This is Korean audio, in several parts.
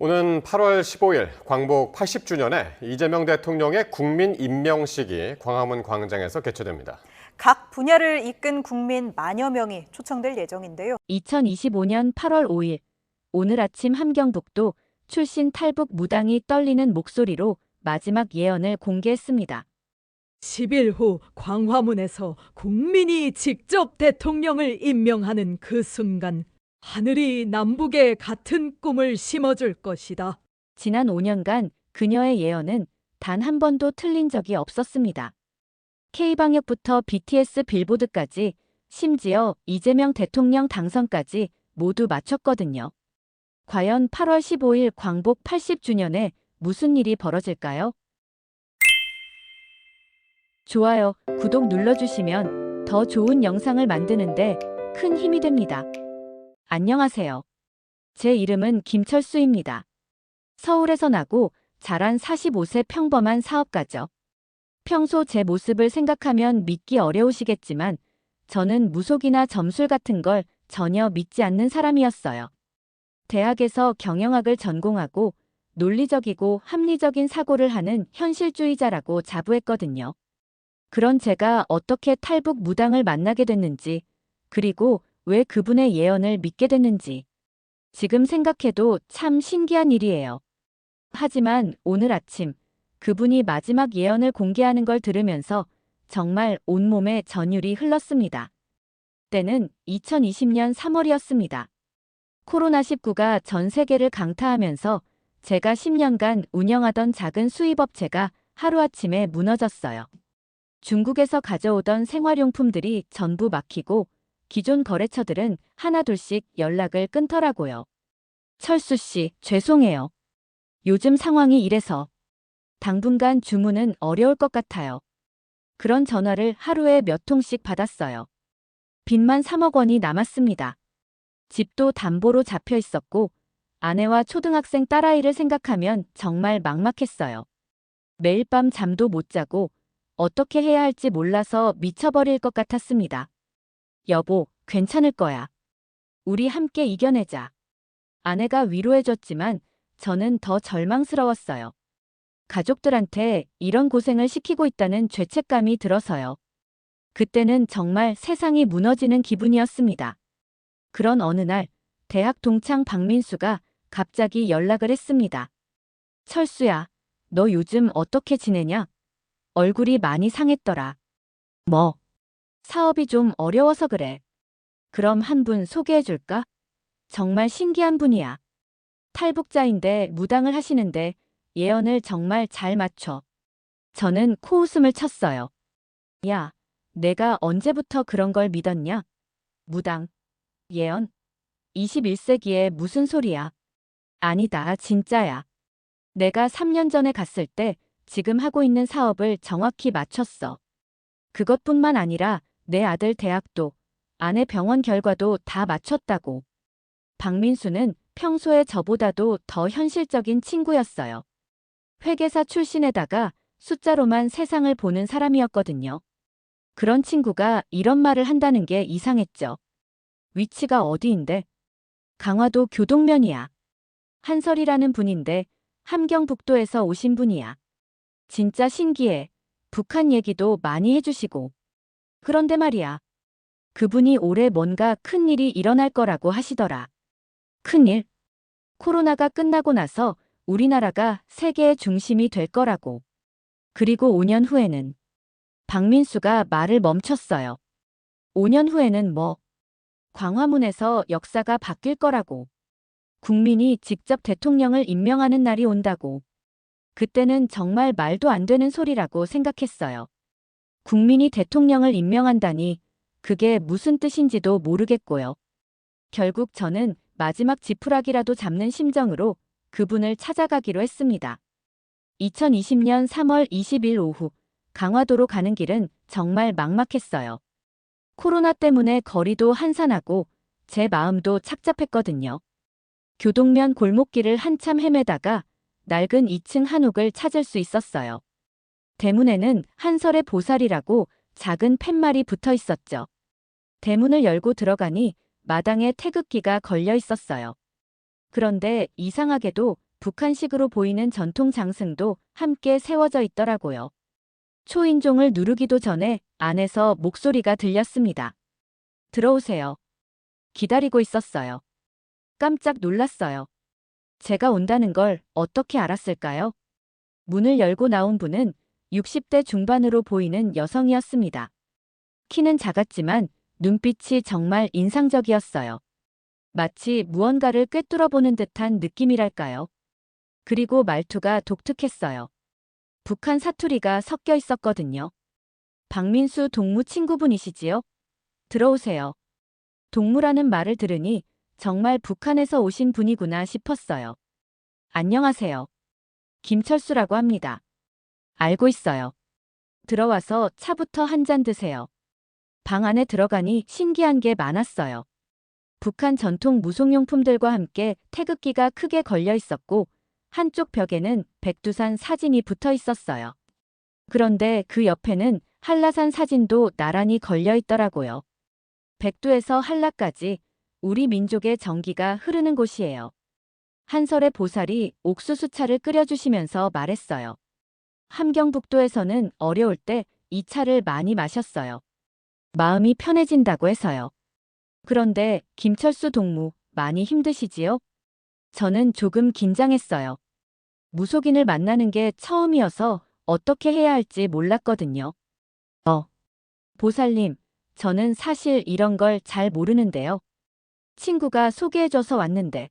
오는 8월 15일 광복 80주년에 이재명 대통령의 국민 임명식이 광화문 광장에서 개최됩니다. 각 분야를 이끈 국민 만여 명이 초청될 예정인데요. 2025년 8월 5일 오늘 아침 함경북도 출신 탈북 무당이 떨리는 목소리로 마지막 예언을 공개했습니다. 10일 후 광화문에서 국민이 직접 대통령을 임명하는 그 순간 하늘이 남북에 같은 꿈을 심어줄 것이다. 지난 5년간 그녀의 예언은 단 한 번도 틀린 적이 없었습니다. K방역부터 BTS 빌보드까지 심지어 이재명 대통령 당선까지 모두 마쳤거든요. 과연 8월 15일 광복 80주년에 무슨 일이 벌어질까요? 좋아요, 구독 눌러주시면 더 좋은 영상을 만드는데 큰 힘이 됩니다. 안녕하세요. 제 이름은 김철수입니다. 서울에서 나고 자란 45세 평범한 사업가죠. 평소 제 모습을 생각하면 믿기 어려우시겠지만 저는 무속이나 점술 같은 걸 전혀 믿지 않는 사람이었어요. 대학에서 경영학을 전공하고 논리적이고 합리적인 사고를 하는 현실주의자라고 자부했거든요. 그런 제가 어떻게 탈북 무당을 만나게 됐는지, 그리고 왜 그분의 예언을 믿게 됐는지 지금 생각해도 참 신기한 일이에요. 하지만 오늘 아침 그분이 마지막 예언을 공개하는 걸 들으면서 정말 온몸에 전율이 흘렀습니다. 때는 2020년 3월이었습니다. 코로나19가 전 세계를 강타하면서 제가 10년간 운영하던 작은 수입업체가 하루아침에 무너졌어요. 중국에서 가져오던 생활용품들이 전부 막히고 기존 거래처들은 하나둘씩 연락을 끊더라고요. 철수 씨, 죄송해요. 요즘 상황이 이래서 당분간 주문은 어려울 것 같아요. 그런 전화를 하루에 몇 통씩 받았어요. 빚만 3억 원이 남았습니다. 집도 담보로 잡혀 있었고 아내와 초등학생 딸아이를 생각하면 정말 막막했어요. 매일 밤 잠도 못 자고 어떻게 해야 할지 몰라서 미쳐버릴 것 같았습니다. 여보, 괜찮을 거야. 우리 함께 이겨내자. 아내가 위로해줬지만 저는 더 절망스러웠어요. 가족들한테 이런 고생을 시키고 있다는 죄책감이 들어서요. 그때는 정말 세상이 무너지는 기분이었습니다. 그런 어느 날 대학 동창 박민수가 갑자기 연락을 했습니다. 철수야, 너 요즘 어떻게 지내냐? 얼굴이 많이 상했더라. 뭐? 사업이 좀 어려워서 그래. 그럼 한 분 소개해줄까? 정말 신기한 분이야. 탈북자인데 무당을 하시는데 예언을 정말 잘 맞춰. 저는 코웃음을 쳤어요. 야, 내가 언제부터 그런 걸 믿었냐? 무당, 예언? 21세기에 무슨 소리야? 아니다, 진짜야. 내가 3년 전에 갔을 때 지금 하고 있는 사업을 정확히 맞췄어. 그것뿐만 아니라 내 아들 대학도, 아내 병원 결과도 다 맞췄다고. 박민수는 평소에 저보다도 더 현실적인 친구였어요. 회계사 출신에다가 숫자로만 세상을 보는 사람이었거든요. 그런 친구가 이런 말을 한다는 게 이상했죠. 위치가 어디인데? 강화도 교동면이야. 한설이라는 분인데 함경북도에서 오신 분이야. 진짜 신기해. 북한 얘기도 많이 해주시고. 그런데 말이야. 그분이 올해 뭔가 큰일이 일어날 거라고 하시더라. 큰일? 코로나가 끝나고 나서 우리나라가 세계의 중심이 될 거라고. 그리고 5년 후에는 박민수가 말을 멈췄어요. 5년 후에는 뭐? 광화문에서 역사가 바뀔 거라고. 국민이 직접 대통령을 임명하는 날이 온다고. 그때는 정말 말도 안 되는 소리라고 생각했어요. 국민이 대통령을 임명한다니 그게 무슨 뜻인지도 모르겠고요. 결국 저는 마지막 지푸라기라도 잡는 심정으로 그분을 찾아가기로 했습니다. 2020년 3월 20일 오후 강화도로 가는 길은 정말 막막했어요. 코로나 때문에 거리도 한산하고 제 마음도 착잡했거든요. 교동면 골목길을 한참 헤매다가 낡은 2층 한옥을 찾을 수 있었어요. 대문에는 한설의 보살이라고 작은 팻말이 붙어 있었죠. 대문을 열고 들어가니 마당에 태극기가 걸려 있었어요. 그런데 이상하게도 북한식으로 보이는 전통 장승도 함께 세워져 있더라고요. 초인종을 누르기도 전에 안에서 목소리가 들렸습니다. 들어오세요. 기다리고 있었어요. 깜짝 놀랐어요. 제가 온다는 걸 어떻게 알았을까요? 문을 열고 나온 분은 60대 중반으로 보이는 여성이었습니다. 키는 작았지만 눈빛이 정말 인상적이었어요. 마치 무언가를 꿰뚫어보는 듯한 느낌이랄까요. 그리고 말투가 독특했어요. 북한 사투리가 섞여 있었거든요. 박민수 동무 친구분이시지요? 들어오세요. 동무라는 말을 들으니 정말 북한에서 오신 분이구나 싶었어요. 안녕하세요. 김철수라고 합니다. 알고 있어요. 들어와서 차부터 한 잔 드세요. 방 안에 들어가니 신기한 게 많았어요. 북한 전통 무속용품들과 함께 태극기가 크게 걸려 있었고 한쪽 벽에는 백두산 사진이 붙어 있었어요. 그런데 그 옆에는 한라산 사진도 나란히 걸려 있더라고요. 백두에서 한라까지 우리 민족의 정기가 흐르는 곳이에요. 한설의 보살이 옥수수차를 끓여주시면서 말했어요. 함경북도에서는 어려울 때 이 차를 많이 마셨어요. 마음이 편해진다고 해서요. 그런데 김철수 동무, 많이 힘드시지요? 저는 조금 긴장했어요. 무속인을 만나는 게 처음이어서 어떻게 해야 할지 몰랐거든요. 보살님, 저는 사실 이런 걸 잘 모르는데요. 친구가 소개해줘서 왔는데.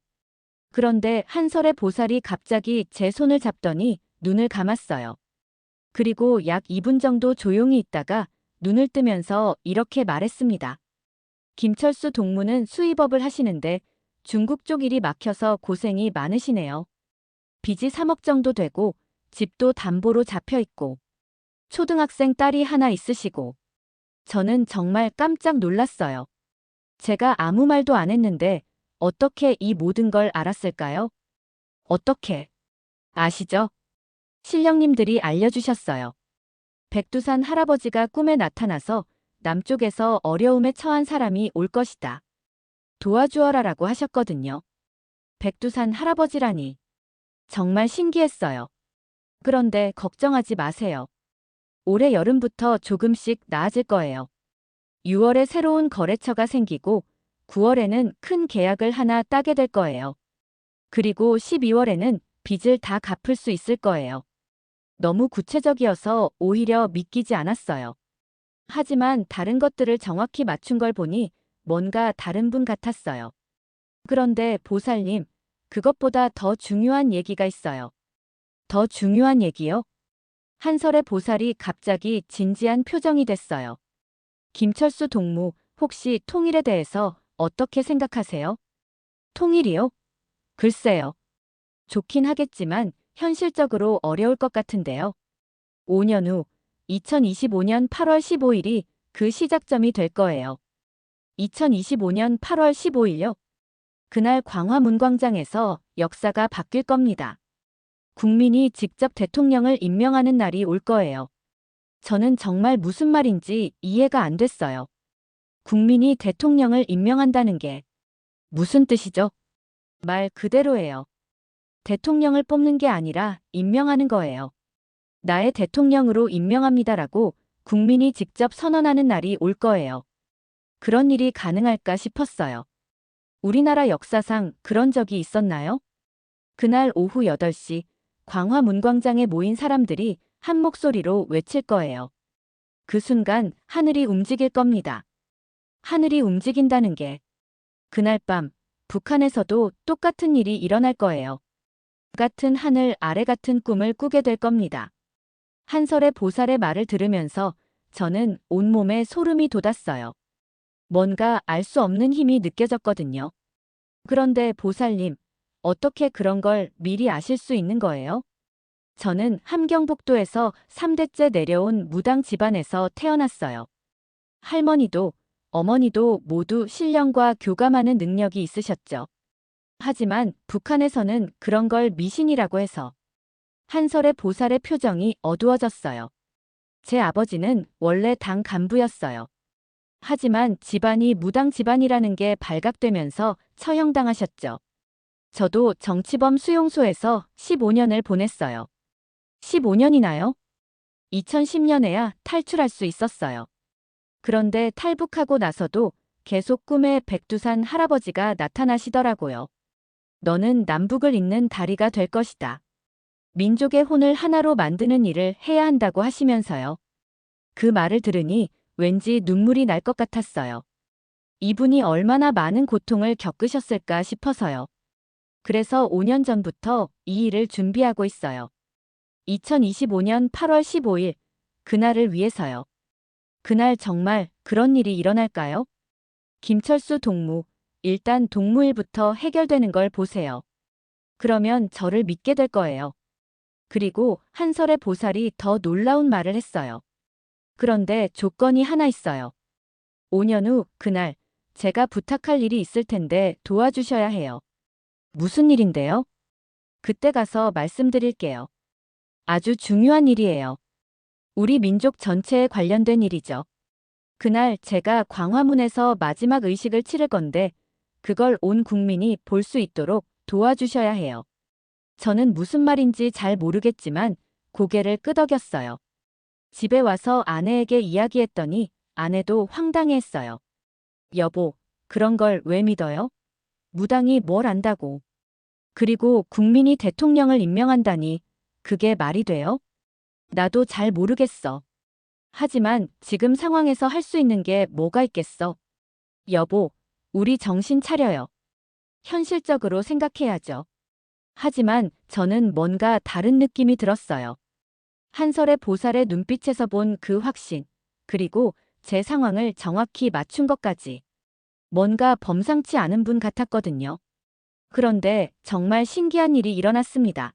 그런데 한설의 보살이 갑자기 제 손을 잡더니 눈을 감았어요. 그리고 약 2분 정도 조용히 있다가 눈을 뜨면서 이렇게 말했습니다. 김철수 동무는 수의법을 하시는데 중국 쪽 일이 막혀서 고생이 많으시네요. 빚이 3억 정도 되고 집도 담보로 잡혀 있고 초등학생 딸이 하나 있으시고 저는 정말 깜짝 놀랐어요. 제가 아무 말도 안 했는데 어떻게 이 모든 걸 알았을까요? 어떻게? 아시죠? 신령님들이 알려주셨어요. 백두산 할아버지가 꿈에 나타나서 남쪽에서 어려움에 처한 사람이 올 것이다. 도와주어라라고 하셨거든요. 백두산 할아버지라니. 정말 신기했어요. 그런데 걱정하지 마세요. 올해 여름부터 조금씩 나아질 거예요. 6월에 새로운 거래처가 생기고 9월에는 큰 계약을 하나 따게 될 거예요. 그리고 12월에는 빚을 다 갚을 수 있을 거예요. 너무 구체적이어서 오히려 믿기지 않았어요. 하지만 다른 것들을 정확히 맞춘 걸 보니 뭔가 다른 분 같았어요. 그런데 보살님, 그것보다 더 중요한 얘기가 있어요. 더 중요한 얘기요? 한설의 보살이 갑자기 진지한 표정이 됐어요. 김철수 동무, 혹시 통일에 대해서 어떻게 생각하세요? 통일이요? 글쎄요. 좋긴 하겠지만 현실적으로 어려울 것 같은데요. 5년 후 2025년 8월 15일이 그 시작점이 될 거예요. 2025년 8월 15일요? 그날 광화문광장에서 역사가 바뀔 겁니다. 국민이 직접 대통령을 임명하는 날이 올 거예요. 저는 정말 무슨 말인지 이해가 안 됐어요. 국민이 대통령을 임명한다는 게 무슨 뜻이죠? 말 그대로예요. 대통령을 뽑는 게 아니라 임명하는 거예요. 나의 대통령으로 임명합니다라고 국민이 직접 선언하는 날이 올 거예요. 그런 일이 가능할까 싶었어요. 우리나라 역사상 그런 적이 있었나요? 그날 오후 8시 광화문광장에 모인 사람들이 한 목소리로 외칠 거예요. 그 순간 하늘이 움직일 겁니다. 하늘이 움직인다는 게 그날 밤 북한에서도 똑같은 일이 일어날 거예요. 같은 하늘 아래 같은 꿈을 꾸게 될 겁니다. 한설의 보살의 말을 들으면서 저는 온몸에 소름이 돋았어요. 뭔가 알 수 없는 힘이 느껴졌거든요. 그런데 보살님, 어떻게 그런 걸 미리 아실 수 있는 거예요? 저는 함경북도에서 3대째 내려온 무당 집안에서 태어났어요. 할머니도 어머니도 모두 신령과 교감하는 능력이 있으셨죠. 하지만 북한에서는 그런 걸 미신이라고 해서 한설의 보살의 표정이 어두워졌어요. 제 아버지는 원래 당 간부였어요. 하지만 집안이 무당 집안이라는 게 발각되면서 처형당하셨죠. 저도 정치범 수용소에서 15년을 보냈어요. 15년이나요? 2010년에야 탈출할 수 있었어요. 그런데 탈북하고 나서도 계속 꿈에 백두산 할아버지가 나타나시더라고요. 너는 남북을 잇는 다리가 될 것이다. 민족의 혼을 하나로 만드는 일을 해야 한다고 하시면서요. 그 말을 들으니 왠지 눈물이 날 것 같았어요. 이분이 얼마나 많은 고통을 겪으셨을까 싶어서요. 그래서 5년 전부터 이 일을 준비하고 있어요. 2025년 8월 15일, 그날을 위해서요. 그날 정말 그런 일이 일어날까요? 김철수 동무, 일단 동무일부터 해결되는 걸 보세요. 그러면 저를 믿게 될 거예요. 그리고 한설의 보살이 더 놀라운 말을 했어요. 그런데 조건이 하나 있어요. 5년 후 그날 제가 부탁할 일이 있을 텐데 도와주셔야 해요. 무슨 일인데요? 그때 가서 말씀드릴게요. 아주 중요한 일이에요. 우리 민족 전체에 관련된 일이죠. 그날 제가 광화문에서 마지막 의식을 치를 건데 그걸 온 국민이 볼 수 있도록 도와주셔야 해요. 저는 무슨 말인지 잘 모르겠지만 고개를 끄덕였어요. 집에 와서 아내에게 이야기했더니 아내도 황당해했어요. 여보, 그런 걸 왜 믿어요? 무당이 뭘 안다고. 그리고 국민이 대통령을 임명한다니 그게 말이 돼요? 나도 잘 모르겠어. 하지만 지금 상황에서 할 수 있는 게 뭐가 있겠어? 여보, 우리 정신 차려요. 현실적으로 생각해야죠. 하지만 저는 뭔가 다른 느낌이 들었어요. 한설의 보살의 눈빛에서 본 그 확신, 그리고 제 상황을 정확히 맞춘 것까지. 뭔가 범상치 않은 분 같았거든요. 그런데 정말 신기한 일이 일어났습니다.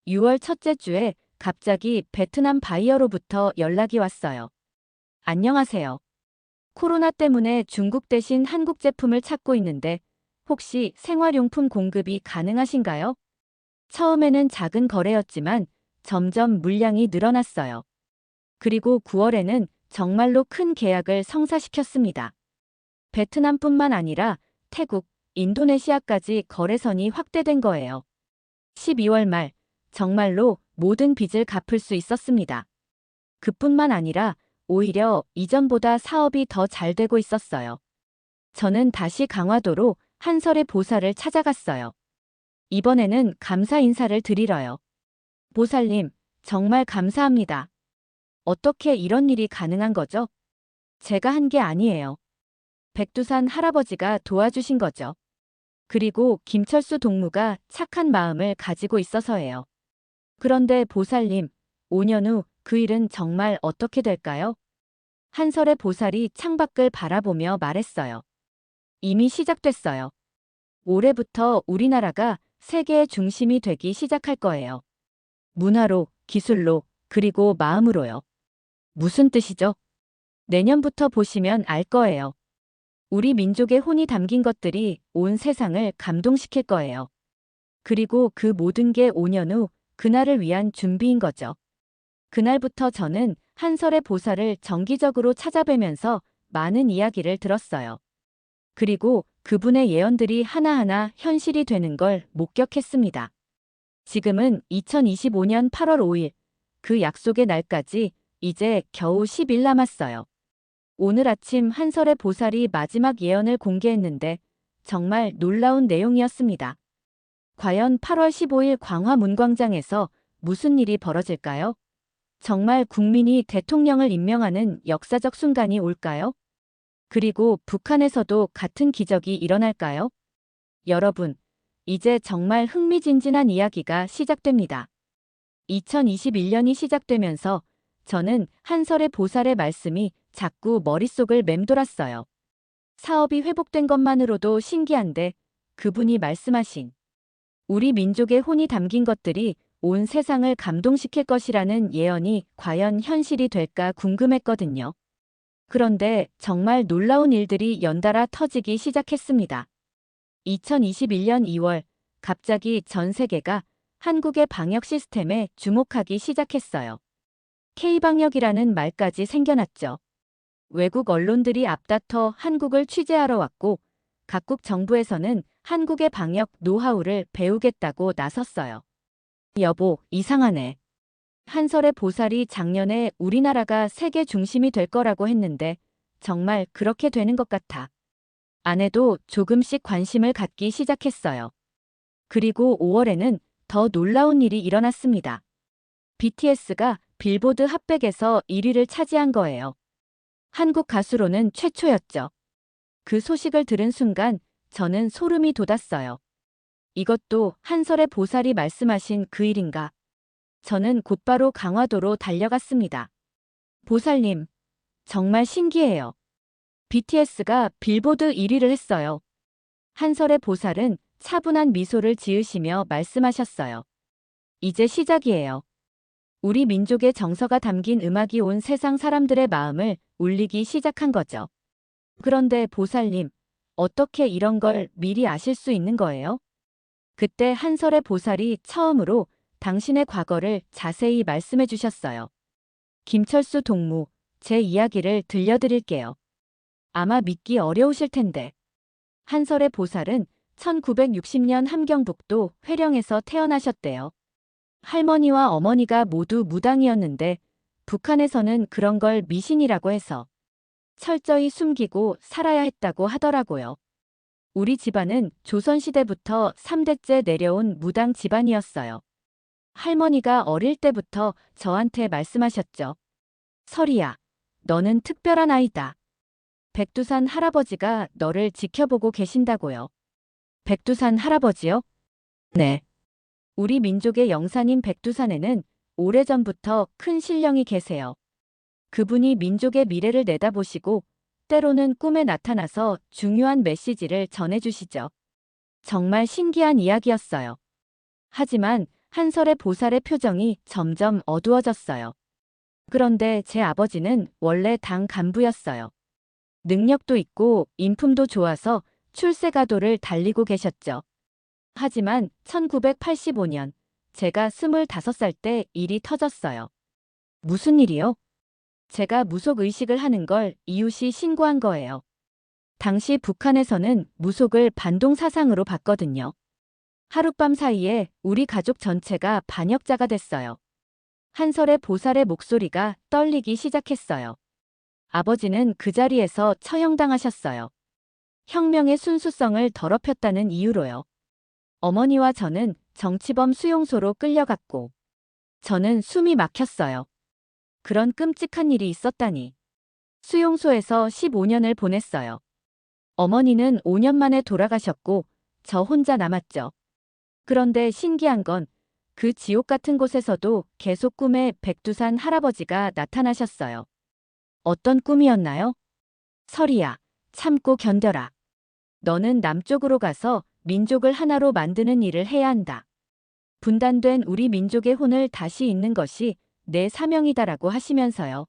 6월 첫째 주에 갑자기 베트남 바이어로부터 연락이 왔어요. 안녕하세요. 코로나 때문에 중국 대신 한국 제품을 찾고 있는데 혹시 생활용품 공급이 가능하신가요? 처음에는 작은 거래였지만 점점 물량이 늘어났어요. 그리고 9월에는 정말로 큰 계약을 성사시켰습니다. 베트남뿐만 아니라 태국, 인도네시아까지 거래선이 확대된 거예요. 12월 말 정말로 모든 빚을 갚을 수 있었습니다. 그뿐만 아니라 오히려 이전보다 사업이 더 잘 되고 있었어요. 저는 다시 강화도로 한설의 보살을 찾아갔어요. 이번에는 감사 인사를 드리러요. 보살님, 정말 감사합니다. 어떻게 이런 일이 가능한 거죠? 제가 한 게 아니에요. 백두산 할아버지가 도와주신 거죠. 그리고 김철수 동무가 착한 마음을 가지고 있어서예요. 그런데 보살님, 5년 후 그 일은 정말 어떻게 될까요? 한설의 보살이 창밖을 바라보며 말했어요. 이미 시작됐어요. 올해부터 우리나라가 세계의 중심이 되기 시작할 거예요. 문화로, 기술로, 그리고 마음으로요. 무슨 뜻이죠? 내년부터 보시면 알 거예요. 우리 민족의 혼이 담긴 것들이 온 세상을 감동시킬 거예요. 그리고 그 모든 게 5년 후 그날을 위한 준비인 거죠. 그날부터 저는 한설의 보살을 정기적으로 찾아뵈면서 많은 이야기를 들었어요. 그리고 그분의 예언들이 하나하나 현실이 되는 걸 목격했습니다. 지금은 2025년 8월 5일, 그 약속의 날까지 이제 겨우 10일 남았어요. 오늘 아침 한설의 보살이 마지막 예언을 공개했는데 정말 놀라운 내용이었습니다. 과연 8월 15일 광화문광장에서 무슨 일이 벌어질까요? 정말 국민이 대통령을 임명하는 역사적 순간이 올까요? 그리고 북한에서도 같은 기적이 일어날까요? 여러분, 이제 정말 흥미진진한 이야기가 시작됩니다. 2021년이 시작되면서 저는 한설의 보살의 말씀이 자꾸 머릿속을 맴돌았어요. 사업이 회복된 것만으로도 신기한데 그분이 말씀하신 우리 민족의 혼이 담긴 것들이 온 세상을 감동시킬 것이라는 예언이 과연 현실이 될까 궁금했거든요. 그런데 정말 놀라운 일들이 연달아 터지기 시작했습니다. 2021년 2월, 갑자기 전 세계가 한국의 방역 시스템에 주목하기 시작했어요. K방역이라는 말까지 생겨났죠. 외국 언론들이 앞다퉈 한국을 취재하러 왔고, 각국 정부에서는 한국의 방역 노하우를 배우겠다고 나섰어요. 여보, 이상하네. 한설의 보살이 작년에 우리나라가 세계 중심이 될 거라고 했는데 정말 그렇게 되는 것 같아. 아내도 조금씩 관심을 갖기 시작했어요. 그리고 5월에는 더 놀라운 일이 일어났습니다. BTS가 빌보드 핫백에서 1위를 차지한 거예요. 한국 가수로는 최초였죠. 그 소식을 들은 순간 저는 소름이 돋았어요. 이것도 한설의 보살이 말씀하신 그 일인가? 저는 곧바로 강화도로 달려갔습니다. 보살님, 정말 신기해요. BTS가 빌보드 1위를 했어요. 한설의 보살은 차분한 미소를 지으시며 말씀하셨어요. 이제 시작이에요. 우리 민족의 정서가 담긴 음악이 온 세상 사람들의 마음을 울리기 시작한 거죠. 그런데 보살님, 어떻게 이런 걸 미리 아실 수 있는 거예요? 그때 한설의 보살이 처음으로 당신의 과거를 자세히 말씀해 주셨어요. 김철수 동무, 제 이야기를 들려드릴게요. 아마 믿기 어려우실 텐데. 한설의 보살은 1960년 함경북도 회령에서 태어나셨대요. 할머니와 어머니가 모두 무당이었는데 북한에서는 그런 걸 미신이라고 해서 철저히 숨기고 살아야 했다고 하더라고요. 우리 집안은 조선시대부터 3대째 내려온 무당 집안이었어요. 할머니가 어릴 때부터 저한테 말씀하셨죠. 설이야, 너는 특별한 아이다. 백두산 할아버지가 너를 지켜보고 계신다고요. 백두산 할아버지요? 네. 우리 민족의 영산인 백두산에는 오래전부터 큰 신령이 계세요. 그분이 민족의 미래를 내다보시고 때로는 꿈에 나타나서 중요한 메시지를 전해주시죠. 정말 신기한 이야기였어요. 하지만 한설의 보살의 표정이 점점 어두워졌어요. 그런데 제 아버지는 원래 당 간부였어요. 능력도 있고 인품도 좋아서 출세가도를 달리고 계셨죠. 하지만 1985년 제가 25살 때 일이 터졌어요. 무슨 일이요? 제가 무속의식을 하는 걸 이웃이 신고한 거예요. 당시 북한에서는 무속을 반동사상으로 봤거든요. 하룻밤 사이에 우리 가족 전체가 반역자가 됐어요. 한설의 보살의 목소리가 떨리기 시작했어요. 아버지는 그 자리에서 처형당하셨어요. 혁명의 순수성을 더럽혔다는 이유로요. 어머니와 저는 정치범 수용소로 끌려갔고 저는 숨이 막혔어요. 그런 끔찍한 일이 있었다니. 수용소에서 15년을 보냈어요. 어머니는 5년 만에 돌아가셨고 저 혼자 남았죠. 그런데 신기한 건 그 지옥 같은 곳에서도 계속 꿈에 백두산 할아버지가 나타나셨어요. 어떤 꿈이었나요? 설이야, 참고 견뎌라. 너는 남쪽으로 가서 민족을 하나로 만드는 일을 해야 한다. 분단된 우리 민족의 혼을 다시 잇는 것이 내 사명이다라고 하시면서요.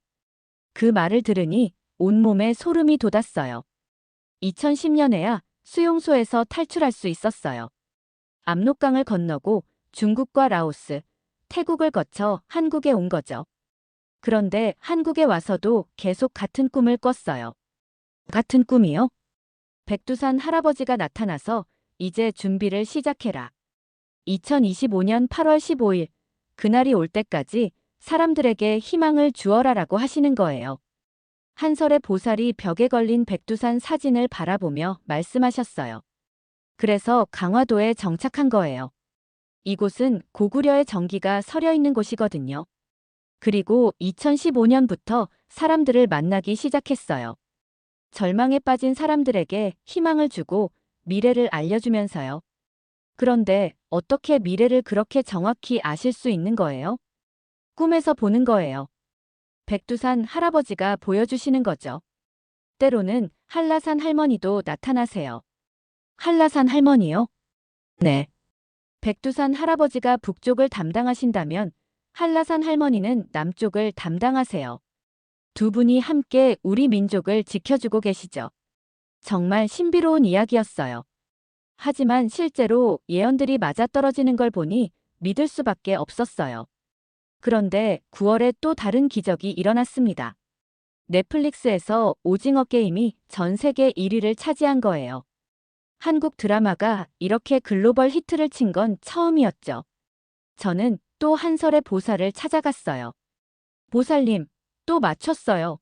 그 말을 들으니 온몸에 소름이 돋았어요. 2010년에야 수용소에서 탈출할 수 있었어요. 압록강을 건너고 중국과 라오스, 태국을 거쳐 한국에 온 거죠. 그런데 한국에 와서도 계속 같은 꿈을 꿨어요. 같은 꿈이요? 백두산 할아버지가 나타나서 이제 준비를 시작해라. 2025년 8월 15일, 그날이 올 때까지 사람들에게 희망을 주어라라고 하시는 거예요. 한설의 보살이 벽에 걸린 백두산 사진을 바라보며 말씀하셨어요. 그래서 강화도에 정착한 거예요. 이곳은 고구려의 정기가 서려 있는 곳이거든요. 그리고 2015년부터 사람들을 만나기 시작했어요. 절망에 빠진 사람들에게 희망을 주고 미래를 알려주면서요. 그런데 어떻게 미래를 그렇게 정확히 아실 수 있는 거예요? 꿈에서 보는 거예요. 백두산 할아버지가 보여주시는 거죠. 때로는 한라산 할머니도 나타나세요. 한라산 할머니요? 네. 백두산 할아버지가 북쪽을 담당하신다면 한라산 할머니는 남쪽을 담당하세요. 두 분이 함께 우리 민족을 지켜주고 계시죠. 정말 신비로운 이야기였어요. 하지만 실제로 예언들이 맞아떨어지는 걸 보니 믿을 수밖에 없었어요. 그런데 9월에 또 다른 기적이 일어났습니다. 넷플릭스에서 오징어 게임이 전 세계 1위를 차지한 거예요. 한국 드라마가 이렇게 글로벌 히트를 친 건 처음이었죠. 저는 또 한설의 보살을 찾아갔어요. 보살님, 또 맞췄어요.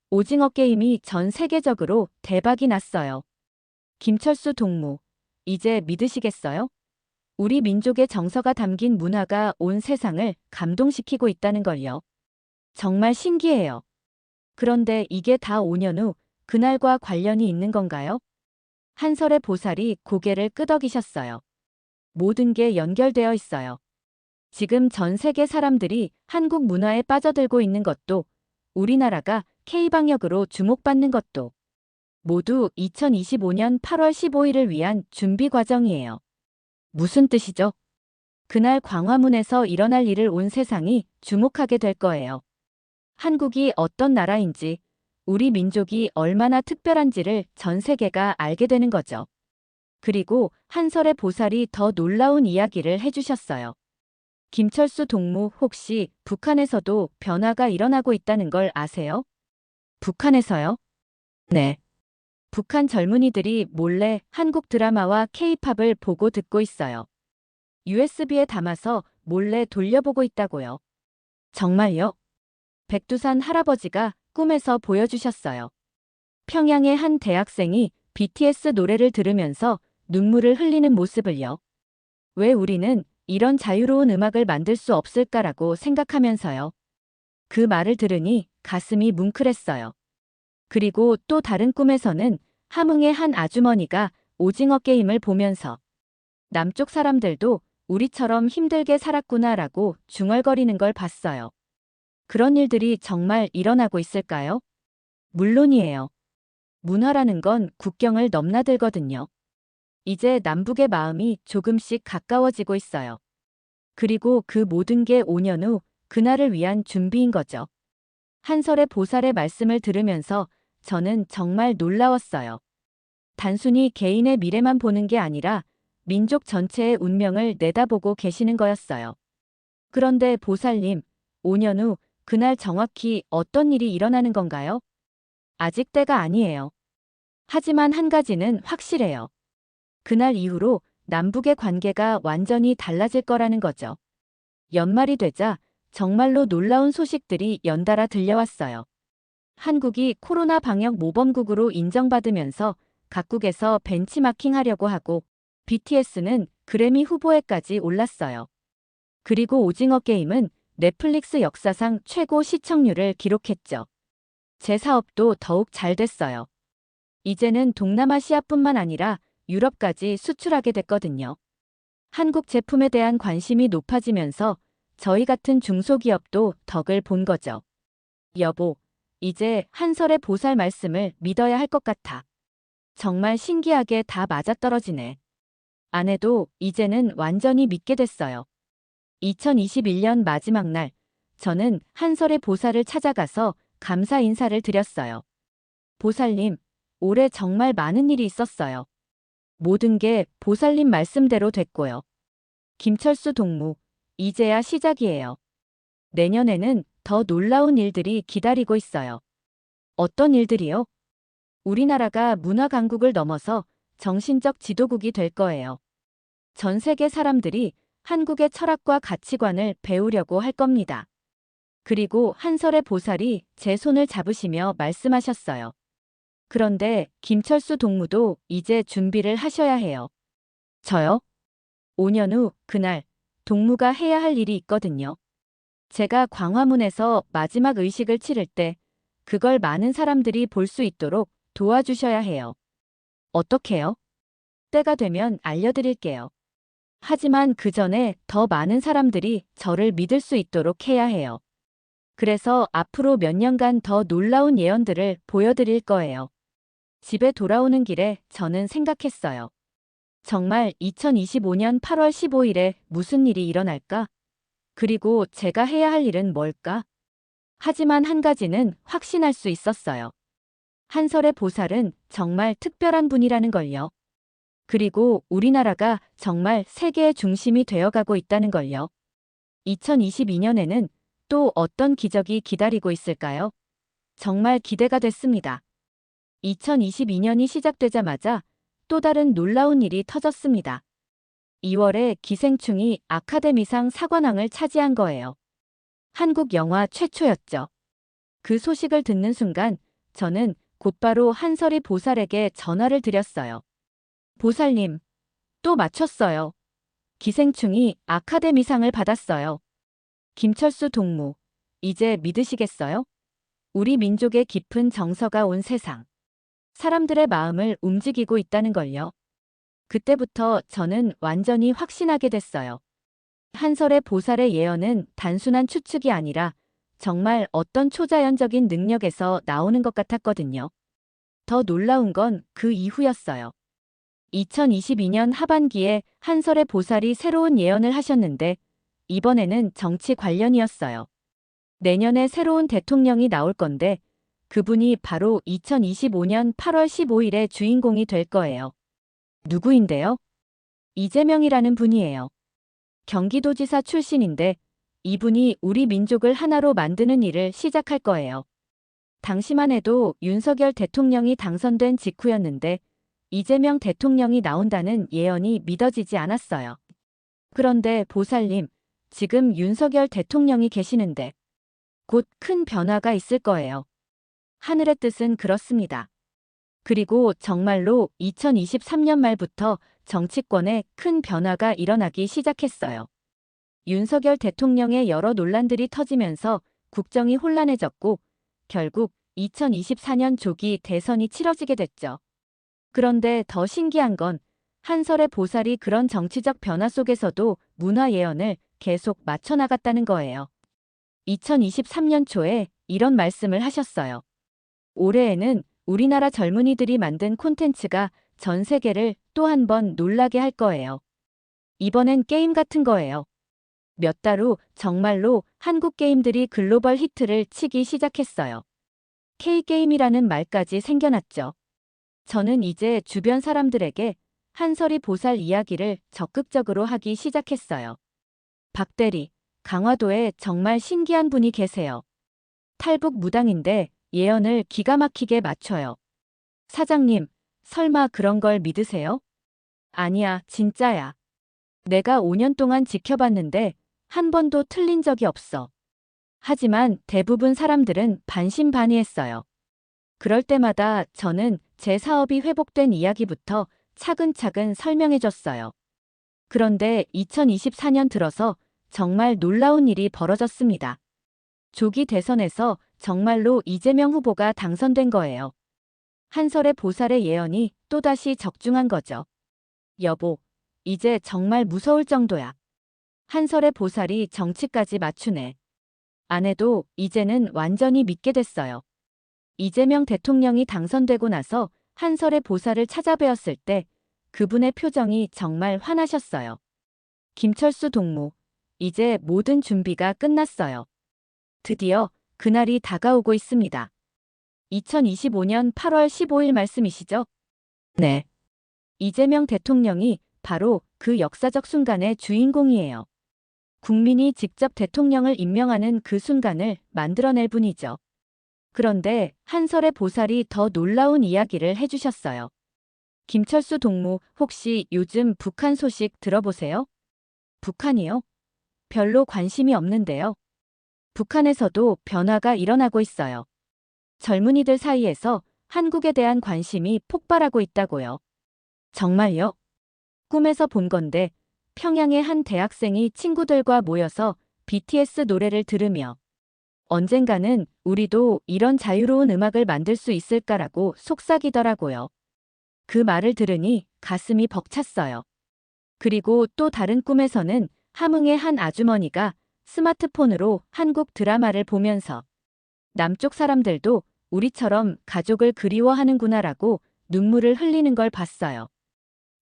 오징어 게임이 전 세계적으로 대박이 났어요. 김철수 동무, 이제 믿으시겠어요? 우리 민족의 정서가 담긴 문화가 온 세상을 감동시키고 있다는 걸요. 정말 신기해요. 그런데 이게 다 5년 후 그날과 관련이 있는 건가요? 한설의 보살이 고개를 끄덕이셨어요. 모든 게 연결되어 있어요. 지금 전 세계 사람들이 한국 문화에 빠져들고 있는 것도, 우리나라가 K방역으로 주목받는 것도 모두 2025년 8월 15일을 위한 준비 과정이에요. 무슨 뜻이죠? 그날 광화문에서 일어날 일을 온 세상이 주목하게 될 거예요. 한국이 어떤 나라인지, 우리 민족이 얼마나 특별한지를 전 세계가 알게 되는 거죠. 그리고 한설의 보살이 더 놀라운 이야기를 해주셨어요. 김철수 동무, 혹시 북한에서도 변화가 일어나고 있다는 걸 아세요? 북한에서요? 네. 북한 젊은이들이 몰래 한국 드라마와 K-팝을 보고 듣고 있어요. USB에 담아서 몰래 돌려보고 있다고요. 정말요? 백두산 할아버지가 꿈에서 보여주셨어요. 평양의 한 대학생이 BTS 노래를 들으면서 눈물을 흘리는 모습을요. 왜 우리는 이런 자유로운 음악을 만들 수 없을까라고 생각하면서요. 그 말을 들으니 가슴이 뭉클했어요. 그리고 또 다른 꿈에서는 함흥의 한 아주머니가 오징어 게임을 보면서 남쪽 사람들도 우리처럼 힘들게 살았구나라고 중얼거리는 걸 봤어요. 그런 일들이 정말 일어나고 있을까요? 물론이에요. 문화라는 건 국경을 넘나들거든요. 이제 남북의 마음이 조금씩 가까워지고 있어요. 그리고 그 모든 게 5년 후 그날을 위한 준비인 거죠. 한설의 보살의 말씀을 들으면서 저는 정말 놀라웠어요. 단순히 개인의 미래만 보는 게 아니라 민족 전체의 운명을 내다보고 계시는 거였어요. 그런데 보살님, 5년 후 그날 정확히 어떤 일이 일어나는 건가요? 아직 때가 아니에요. 하지만 한 가지는 확실해요. 그날 이후로 남북의 관계가 완전히 달라질 거라는 거죠. 연말이 되자 정말로 놀라운 소식들이 연달아 들려왔어요. 한국이 코로나 방역 모범국으로 인정받으면서 각국에서 벤치마킹하려고 하고, BTS는 그래미 후보에까지 올랐어요. 그리고 오징어 게임은 넷플릭스 역사상 최고 시청률을 기록했죠. 제 사업도 더욱 잘 됐어요. 이제는 동남아시아뿐만 아니라 유럽까지 수출하게 됐거든요. 한국 제품에 대한 관심이 높아지면서 저희 같은 중소기업도 덕을 본 거죠. 여보, 이제 한설의 보살 말씀을 믿어야 할 것 같아. 정말 신기하게 다 맞아떨어지네. 아내도 이제는 완전히 믿게 됐어요. 2021년 마지막 날, 저는 한설의 보살을 찾아가서 감사 인사를 드렸어요. 보살님, 올해 정말 많은 일이 있었어요. 모든 게 보살님 말씀대로 됐고요. 김철수 동무, 이제야 시작이에요. 내년에는 더 놀라운 일들이 기다리고 있어요. 어떤 일들이요? 우리나라가 문화 강국을 넘어서 정신적 지도국이 될 거예요. 전 세계 사람들이 한국의 철학과 가치관을 배우려고 할 겁니다. 그리고 한설의 보살이 제 손을 잡으시며 말씀하셨어요. 그런데 김철수 동무도 이제 준비를 하셔야 해요. 저요? 5년 후 그날 동무가 해야 할 일이 있거든요. 제가 광화문에서 마지막 의식을 치를 때 그걸 많은 사람들이 볼 수 있도록 도와주셔야 해요. 어떻게요? 때가 되면 알려드릴게요. 하지만 그 전에 더 많은 사람들이 저를 믿을 수 있도록 해야 해요. 그래서 앞으로 몇 년간 더 놀라운 예언들을 보여드릴 거예요. 집에 돌아오는 길에 저는 생각했어요. 정말 2025년 8월 15일에 무슨 일이 일어날까? 그리고 제가 해야 할 일은 뭘까? 하지만 한 가지는 확신할 수 있었어요. 한설의 보살은 정말 특별한 분이라는 걸요. 그리고 우리나라가 정말 세계의 중심이 되어가고 있다는 걸요. 2022년에는 또 어떤 기적이 기다리고 있을까요? 정말 기대가 됐습니다. 2022년이 시작되자마자 또 다른 놀라운 일이 터졌습니다. 2월에 기생충이 아카데미상 사관왕을 차지한 거예요. 한국 영화 최초였죠. 그 소식을 듣는 순간 저는 곧바로 한설이 보살에게 전화를 드렸어요. 보살님, 또 맞췄어요. 기생충이 아카데미상을 받았어요. 김철수 동무, 이제 믿으시겠어요? 우리 민족의 깊은 정서가 온 세상. 사람들의 마음을 움직이고 있다는 걸요. 그때부터 저는 완전히 확신하게 됐어요. 한설의 보살의 예언은 단순한 추측이 아니라 정말 어떤 초자연적인 능력에서 나오는 것 같았거든요. 더 놀라운 건 그 이후였어요. 2022년 하반기에 한설의 보살이 새로운 예언을 하셨는데 이번에는 정치 관련이었어요. 내년에 새로운 대통령이 나올 건데 그분이 바로 2025년 8월 15일의 주인공이 될 거예요. 누구인데요? 이재명이라는 분이에요. 경기도지사 출신인데 이분이 우리 민족을 하나로 만드는 일을 시작할 거예요. 당시만 해도 윤석열 대통령이 당선된 직후였는데 이재명 대통령이 나온다는 예언이 믿어지지 않았어요. 그런데 보살님, 지금 윤석열 대통령이 계시는데 곧 큰 변화가 있을 거예요. 하늘의 뜻은 그렇습니다. 그리고 정말로 2023년 말부터 정치권에 큰 변화가 일어나기 시작했어요. 윤석열 대통령의 여러 논란들이 터지면서 국정이 혼란해졌고 결국 2024년 조기 대선이 치러지게 됐죠. 그런데 더 신기한 건 한설의 보살이 그런 정치적 변화 속에서도 문화 예언을 계속 맞춰나갔다는 거예요. 2023년 초에 이런 말씀을 하셨어요. 올해에는 우리나라 젊은이들이 만든 콘텐츠가 전 세계를 또 한 번 놀라게 할 거예요. 이번엔 게임 같은 거예요. 몇 달 후 정말로 한국 게임들이 글로벌 히트를 치기 시작했어요. K게임이라는 말까지 생겨났죠. 저는 이제 주변 사람들에게 한설이 보살 이야기를 적극적으로 하기 시작했어요. 박대리, 강화도에 정말 신기한 분이 계세요. 탈북 무당인데 예언을 기가 막히게 맞춰요. 사장님, 설마 그런 걸 믿으세요? 아니야, 진짜야. 내가 5년 동안 지켜봤는데 한 번도 틀린 적이 없어. 하지만 대부분 사람들은 반신반의했어요. 그럴 때마다 저는 제 사업이 회복된 이야기부터 차근차근 설명해줬어요. 그런데 2024년 들어서 정말 놀라운 일이 벌어졌습니다. 조기 대선에서 정말로 이재명 후보가 당선된 거예요. 한설의 보살의 예언이 또다시 적중한 거죠. 여보, 이제 정말 무서울 정도야. 한설의 보살이 정치까지 맞추네. 아내도 이제는 완전히 믿게 됐어요. 이재명 대통령이 당선되고 나서 한설의 보살을 찾아뵈었을 때 그분의 표정이 정말 환하셨어요. 김철수 동무, 이제 모든 준비가 끝났어요. 드디어 그날이 다가오고 있습니다. 2025년 8월 15일 말씀이시죠? 네. 이재명 대통령이 바로 그 역사적 순간의 주인공이에요. 국민이 직접 대통령을 임명하는 그 순간을 만들어낼 분이죠. 그런데 한설의 보살이 더 놀라운 이야기를 해주셨어요. 김철수 동무, 혹시 요즘 북한 소식 들어보세요? 북한이요? 별로 관심이 없는데요. 북한에서도 변화가 일어나고 있어요. 젊은이들 사이에서 한국에 대한 관심이 폭발하고 있다고요. 정말요? 꿈에서 본 건데 평양의 한 대학생이 친구들과 모여서 BTS 노래를 들으며 언젠가는 우리도 이런 자유로운 음악을 만들 수 있을까라고 속삭이더라고요. 그 말을 들으니 가슴이 벅찼어요. 그리고 또 다른 꿈에서는 함흥의 한 아주머니가 스마트폰으로 한국 드라마를 보면서 남쪽 사람들도 우리처럼 가족을 그리워하는구나라고 눈물을 흘리는 걸 봤어요.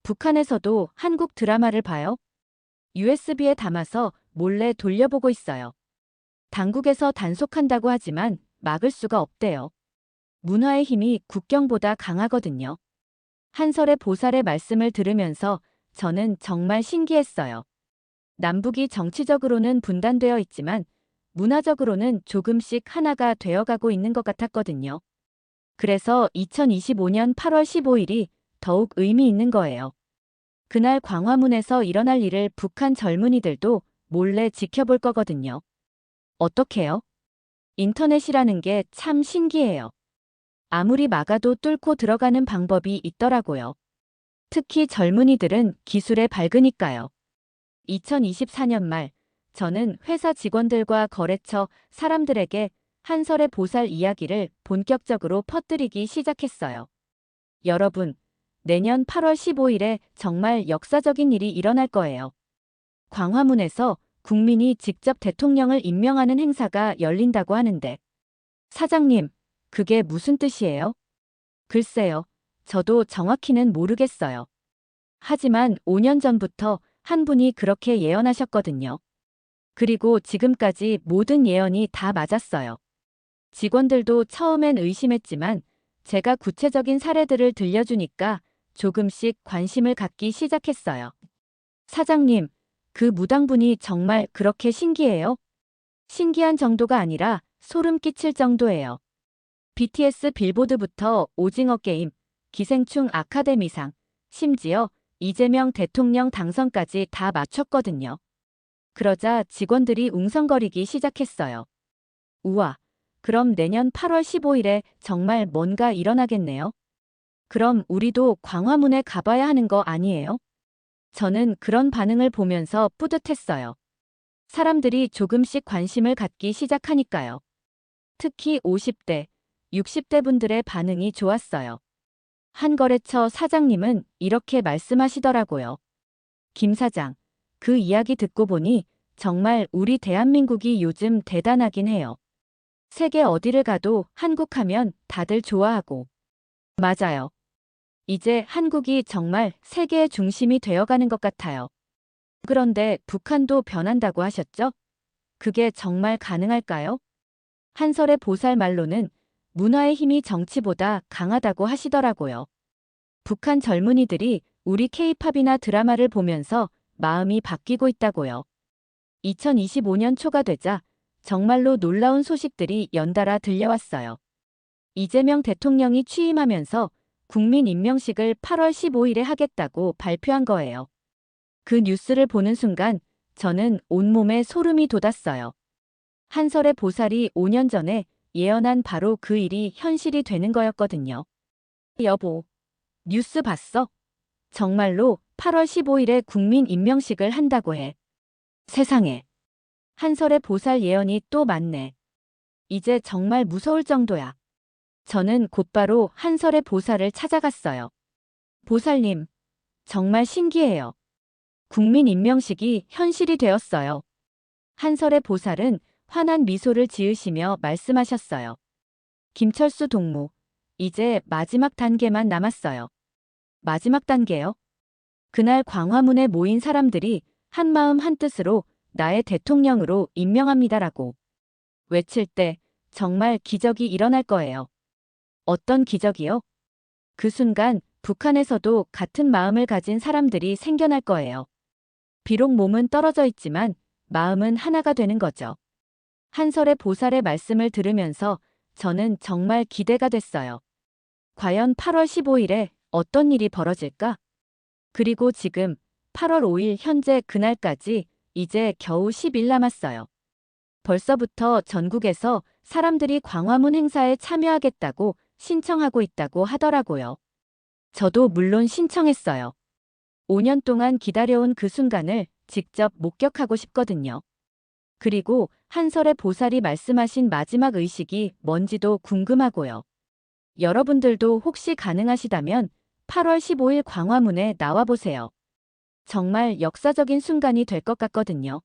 북한에서도 한국 드라마를 봐요? USB에 담아서 몰래 돌려보고 있어요. 당국에서 단속한다고 하지만 막을 수가 없대요. 문화의 힘이 국경보다 강하거든요. 한설의 보살의 말씀을 들으면서 저는 정말 신기했어요. 남북이 정치적으로는 분단되어 있지만 문화적으로는 조금씩 하나가 되어가고 있는 것 같았거든요. 그래서 2025년 8월 15일이 더욱 의미 있는 거예요. 그날 광화문에서 일어날 일을 북한 젊은이들도 몰래 지켜볼 거거든요. 어떻게요? 인터넷이라는 게 참 신기해요. 아무리 막아도 뚫고 들어가는 방법이 있더라고요. 특히 젊은이들은 기술에 밝으니까요. 2024년 말, 저는 회사 직원들과 거래처 사람들에게 한설의 보살 이야기를 본격적으로 퍼뜨리기 시작했어요. 여러분, 내년 8월 15일에 정말 역사적인 일이 일어날 거예요. 광화문에서 국민이 직접 대통령을 임명하는 행사가 열린다고 하는데, 사장님, 그게 무슨 뜻이에요? 글쎄요, 저도 정확히는 모르겠어요. 하지만 5년 전부터 한 분이 그렇게 예언하셨거든요. 그리고 지금까지 모든 예언이 다 맞았어요. 직원들도 처음엔 의심했지만 제가 구체적인 사례들을 들려주니까 조금씩 관심을 갖기 시작했어요. 사장님, 그 무당분이 정말 그렇게 신기해요? 신기한 정도가 아니라 소름 끼칠 정도예요. BTS 빌보드부터 오징어 게임, 기생충 아카데미상, 심지어 이재명 대통령 당선까지 다 맞췄거든요. 그러자 직원들이 웅성거리기 시작했어요. 우와, 그럼 내년 8월 15일에 정말 뭔가 일어나겠네요. 그럼 우리도 광화문에 가봐야 하는 거 아니에요? 저는 그런 반응을 보면서 뿌듯했어요. 사람들이 조금씩 관심을 갖기 시작하니까요. 특히 50대, 60대 분들의 반응이 좋았어요. 한 거래처 사장님은 이렇게 말씀하시더라고요. 김 사장, 그 이야기 듣고 보니 정말 우리 대한민국이 요즘 대단하긴 해요. 세계 어디를 가도 한국 하면 다들 좋아하고. 맞아요. 이제 한국이 정말 세계의 중심이 되어가는 것 같아요. 그런데 북한도 변한다고 하셨죠? 그게 정말 가능할까요? 한설의 보살 말로는 문화의 힘이 정치보다 강하다고 하시더라고요. 북한 젊은이들이 우리 K-팝이나 드라마를 보면서 마음이 바뀌고 있다고요. 2025년 초가 되자 정말로 놀라운 소식들이 연달아 들려왔어요. 이재명 대통령이 취임하면서 국민 임명식을 8월 15일에 하겠다고 발표한 거예요. 그 뉴스를 보는 순간 저는 온몸에 소름이 돋았어요. 한설의 보살이 5년 전에 예언한 바로 그 일이 현실이 되는 거였거든요. 여보, 뉴스 봤어? 정말로 8월 15일에 국민 임명식을 한다고 해. 세상에. 한설의 보살 예언이 또 맞네. 이제 정말 무서울 정도야. 저는 곧바로 한설의 보살을 찾아갔어요. 보살님, 정말 신기해요. 국민 임명식이 현실이 되었어요. 한설의 보살은 환한 미소를 지으시며 말씀하셨어요. 김철수 동무, 이제 마지막 단계만 남았어요. 마지막 단계요? 그날 광화문에 모인 사람들이 한마음 한뜻으로 나의 대통령으로 임명합니다라고 외칠 때 정말 기적이 일어날 거예요. 어떤 기적이요? 그 순간 북한에서도 같은 마음을 가진 사람들이 생겨날 거예요. 비록 몸은 떨어져 있지만 마음은 하나가 되는 거죠. 한설의 보살의 말씀을 들으면서 저는 정말 기대가 됐어요. 과연 8월 15일에 어떤 일이 벌어질까? 그리고 지금 8월 5일 현재 그날까지 이제 겨우 10일 남았어요. 벌써부터 전국에서 사람들이 광화문 행사에 참여하겠다고 신청하고 있다고 하더라고요. 저도 물론 신청했어요. 5년 동안 기다려온 그 순간을 직접 목격하고 싶거든요. 그리고 한설의 보살이 말씀하신 마지막 의식이 뭔지도 궁금하고요. 여러분들도 혹시 가능하시다면 8월 15일 광화문에 나와보세요. 정말 역사적인 순간이 될 것 같거든요.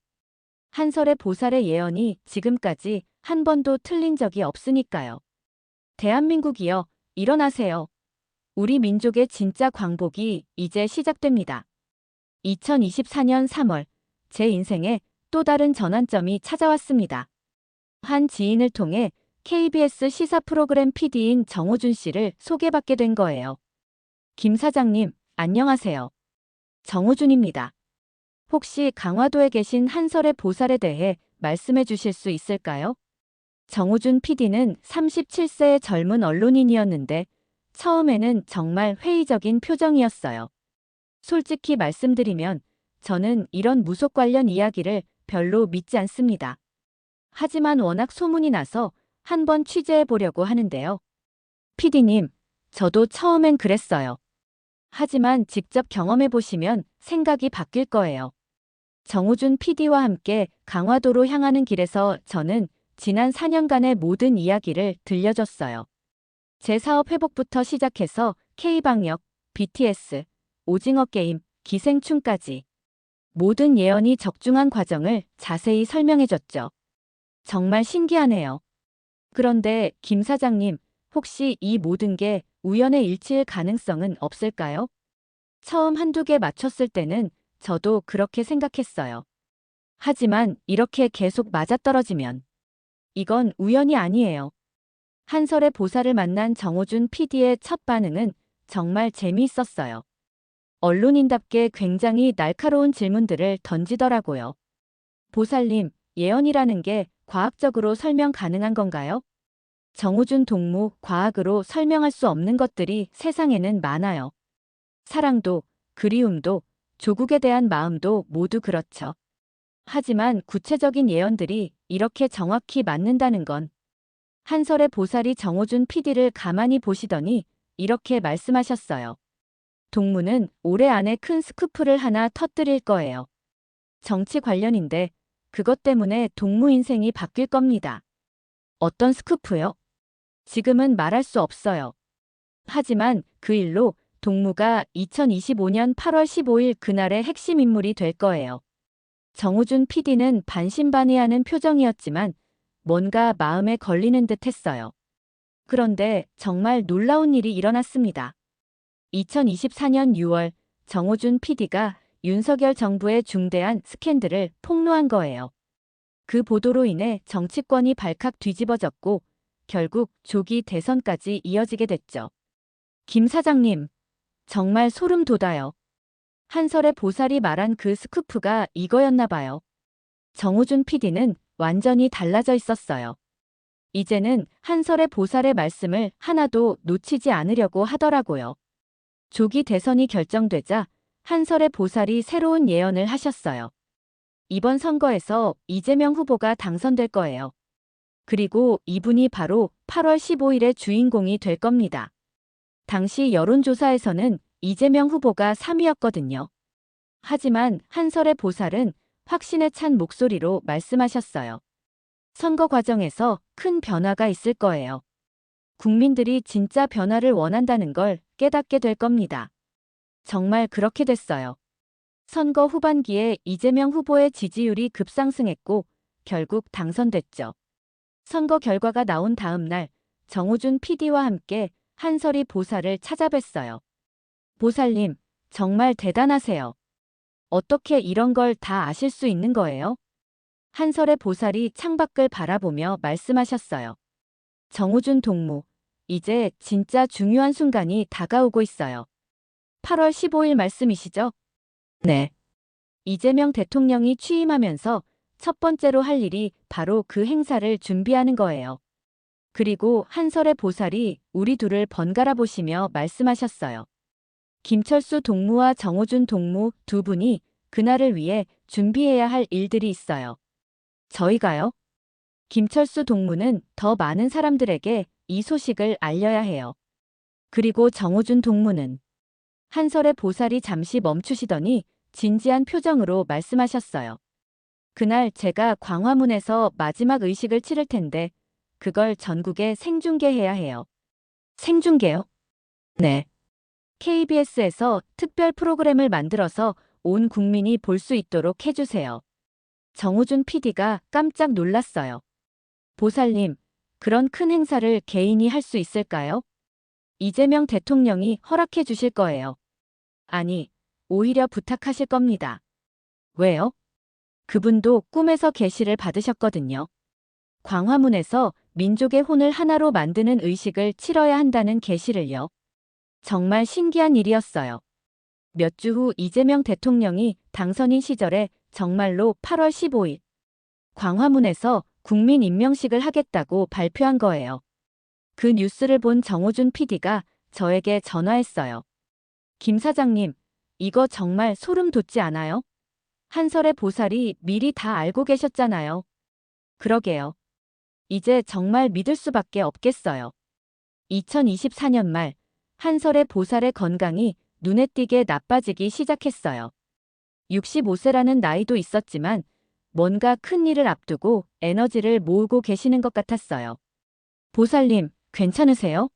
한설의 보살의 예언이 지금까지 한 번도 틀린 적이 없으니까요. 대한민국이여, 일어나세요. 우리 민족의 진짜 광복이 이제 시작됩니다. 2024년 3월, 제 인생에 또 다른 전환점이 찾아왔습니다. 한 지인을 통해 KBS 시사 프로그램 PD인 정호준 씨를 소개받게 된 거예요. 김 사장님, 안녕하세요. 정호준입니다. 혹시 강화도에 계신 한설의 보살에 대해 말씀해 주실 수 있을까요? 정호준 PD는 37세의 젊은 언론인이었는데 처음에는 정말 회의적인 표정이었어요. 솔직히 말씀드리면 저는 이런 무속 관련 이야기를 별로 믿지 않습니다. 하지만 워낙 소문이 나서 한번 취재해 보려고 하는데요. PD님, 저도 처음엔 그랬어요. 하지만 직접 경험해 보시면 생각이 바뀔 거예요. 정우준 PD와 함께 강화도로 향하는 길에서 저는 지난 4년간의 모든 이야기를 들려줬어요. 제 사업 회복부터 시작해서 K방역, BTS, 오징어 게임, 기생충까지 모든 예언이 적중한 과정을 자세히 설명해줬죠. 정말 신기하네요. 그런데 김 사장님, 혹시 이 모든 게 우연의 일치일 가능성은 없을까요? 처음 한두 개 맞췄을 때는 저도 그렇게 생각했어요. 하지만 이렇게 계속 맞아떨어지면 이건 우연이 아니에요. 한설의 보살을 만난 정호준 PD의 첫 반응은 정말 재미있었어요. 언론인답게 굉장히 날카로운 질문들을 던지더라고요. 보살님, 예언이라는 게 과학적으로 설명 가능한 건가요? 정우준 동무, 과학으로 설명할 수 없는 것들이 세상에는 많아요. 사랑도, 그리움도, 조국에 대한 마음도 모두 그렇죠. 하지만 구체적인 예언들이 이렇게 정확히 맞는다는 건 한설의 보살이 정호준 PD를 가만히 보시더니 이렇게 말씀하셨어요. 동무는 올해 안에 큰 스쿠프를 하나 터뜨릴 거예요. 정치 관련인데 그것 때문에 동무 인생이 바뀔 겁니다. 어떤 스쿠프요? 지금은 말할 수 없어요. 하지만 그 일로 동무가 2025년 8월 15일 그날의 핵심 인물이 될 거예요. 정우준 PD는 반신반의하는 표정이었지만 뭔가 마음에 걸리는 듯 했어요. 그런데 정말 놀라운 일이 일어났습니다. 2024년 6월 정우준 PD가 윤석열 정부의 중대한 스캔들을 폭로한 거예요. 그 보도로 인해 정치권이 발칵 뒤집어졌고 결국 조기 대선까지 이어지게 됐죠. 김 사장님, 정말 소름 돋아요. 한설의 보살이 말한 그 스쿠프가 이거였나 봐요. 정우준 PD는 완전히 달라져 있었어요. 이제는 한설의 보살의 말씀을 하나도 놓치지 않으려고 하더라고요. 조기 대선이 결정되자 한설의 보살이 새로운 예언을 하셨어요. 이번 선거에서 이재명 후보가 당선될 거예요. 그리고 이분이 바로 8월 15일의 주인공이 될 겁니다. 당시 여론조사에서는 이재명 후보가 3위였거든요. 하지만 한설의 보살은 확신에 찬 목소리로 말씀하셨어요. 선거 과정에서 큰 변화가 있을 거예요. 국민들이 진짜 변화를 원한다는 걸 깨닫게 될 겁니다. 정말 그렇게 됐어요. 선거 후반기에 이재명 후보의 지지율이 급상승했고 결국 당선됐죠. 선거 결과가 나온 다음 날 정우준 PD와 함께 한설이 보살을 찾아뵀어요. 보살님, 정말 대단하세요. 어떻게 이런 걸 다 아실 수 있는 거예요? 한설의 보살이 창밖을 바라보며 말씀하셨어요. 정우준 동무, 이제 진짜 중요한 순간이 다가오고 있어요. 8월 15일 말씀이시죠? 네. 이재명 대통령이 취임하면서 첫 번째로 할 일이 바로 그 행사를 준비하는 거예요. 그리고 한설의 보살이 우리 둘을 번갈아 보시며 말씀하셨어요. 김철수 동무와 정호준 동무 두 분이 그날을 위해 준비해야 할 일들이 있어요. 저희가요? 김철수 동무는 더 많은 사람들에게 이 소식을 알려야 해요. 그리고 정호준 동무는 한설의 보살이 잠시 멈추시더니 진지한 표정으로 말씀하셨어요. 그날 제가 광화문에서 마지막 의식을 치를 텐데 그걸 전국에 생중계해야 해요. 생중계요? 네. KBS에서 특별 프로그램을 만들어서 온 국민이 볼 수 있도록 해주세요. 정우준 PD가 깜짝 놀랐어요. 보살님, 그런 큰 행사를 개인이 할 수 있을까요? 이재명 대통령이 허락해 주실 거예요. 아니, 오히려 부탁하실 겁니다. 왜요? 그분도 꿈에서 계시를 받으셨거든요. 광화문에서 민족의 혼을 하나로 만드는 의식을 치러야 한다는 계시를요. 정말 신기한 일이었어요. 몇 주 후 이재명 대통령이 당선인 시절에 정말로 8월 15일 광화문에서 국민 임명식을 하겠다고 발표한 거예요. 그 뉴스를 본 정호준 PD가 저에게 전화했어요. 김 사장님, 이거 정말 소름 돋지 않아요? 한설의 보살이 미리 다 알고 계셨잖아요. 그러게요. 이제 정말 믿을 수밖에 없겠어요. 2024년 말 한설의 보살의 건강이 눈에 띄게 나빠지기 시작했어요. 65세라는 나이도 있었지만 뭔가 큰 일을 앞두고 에너지를 모으고 계시는 것 같았어요. 보살님, 괜찮으세요?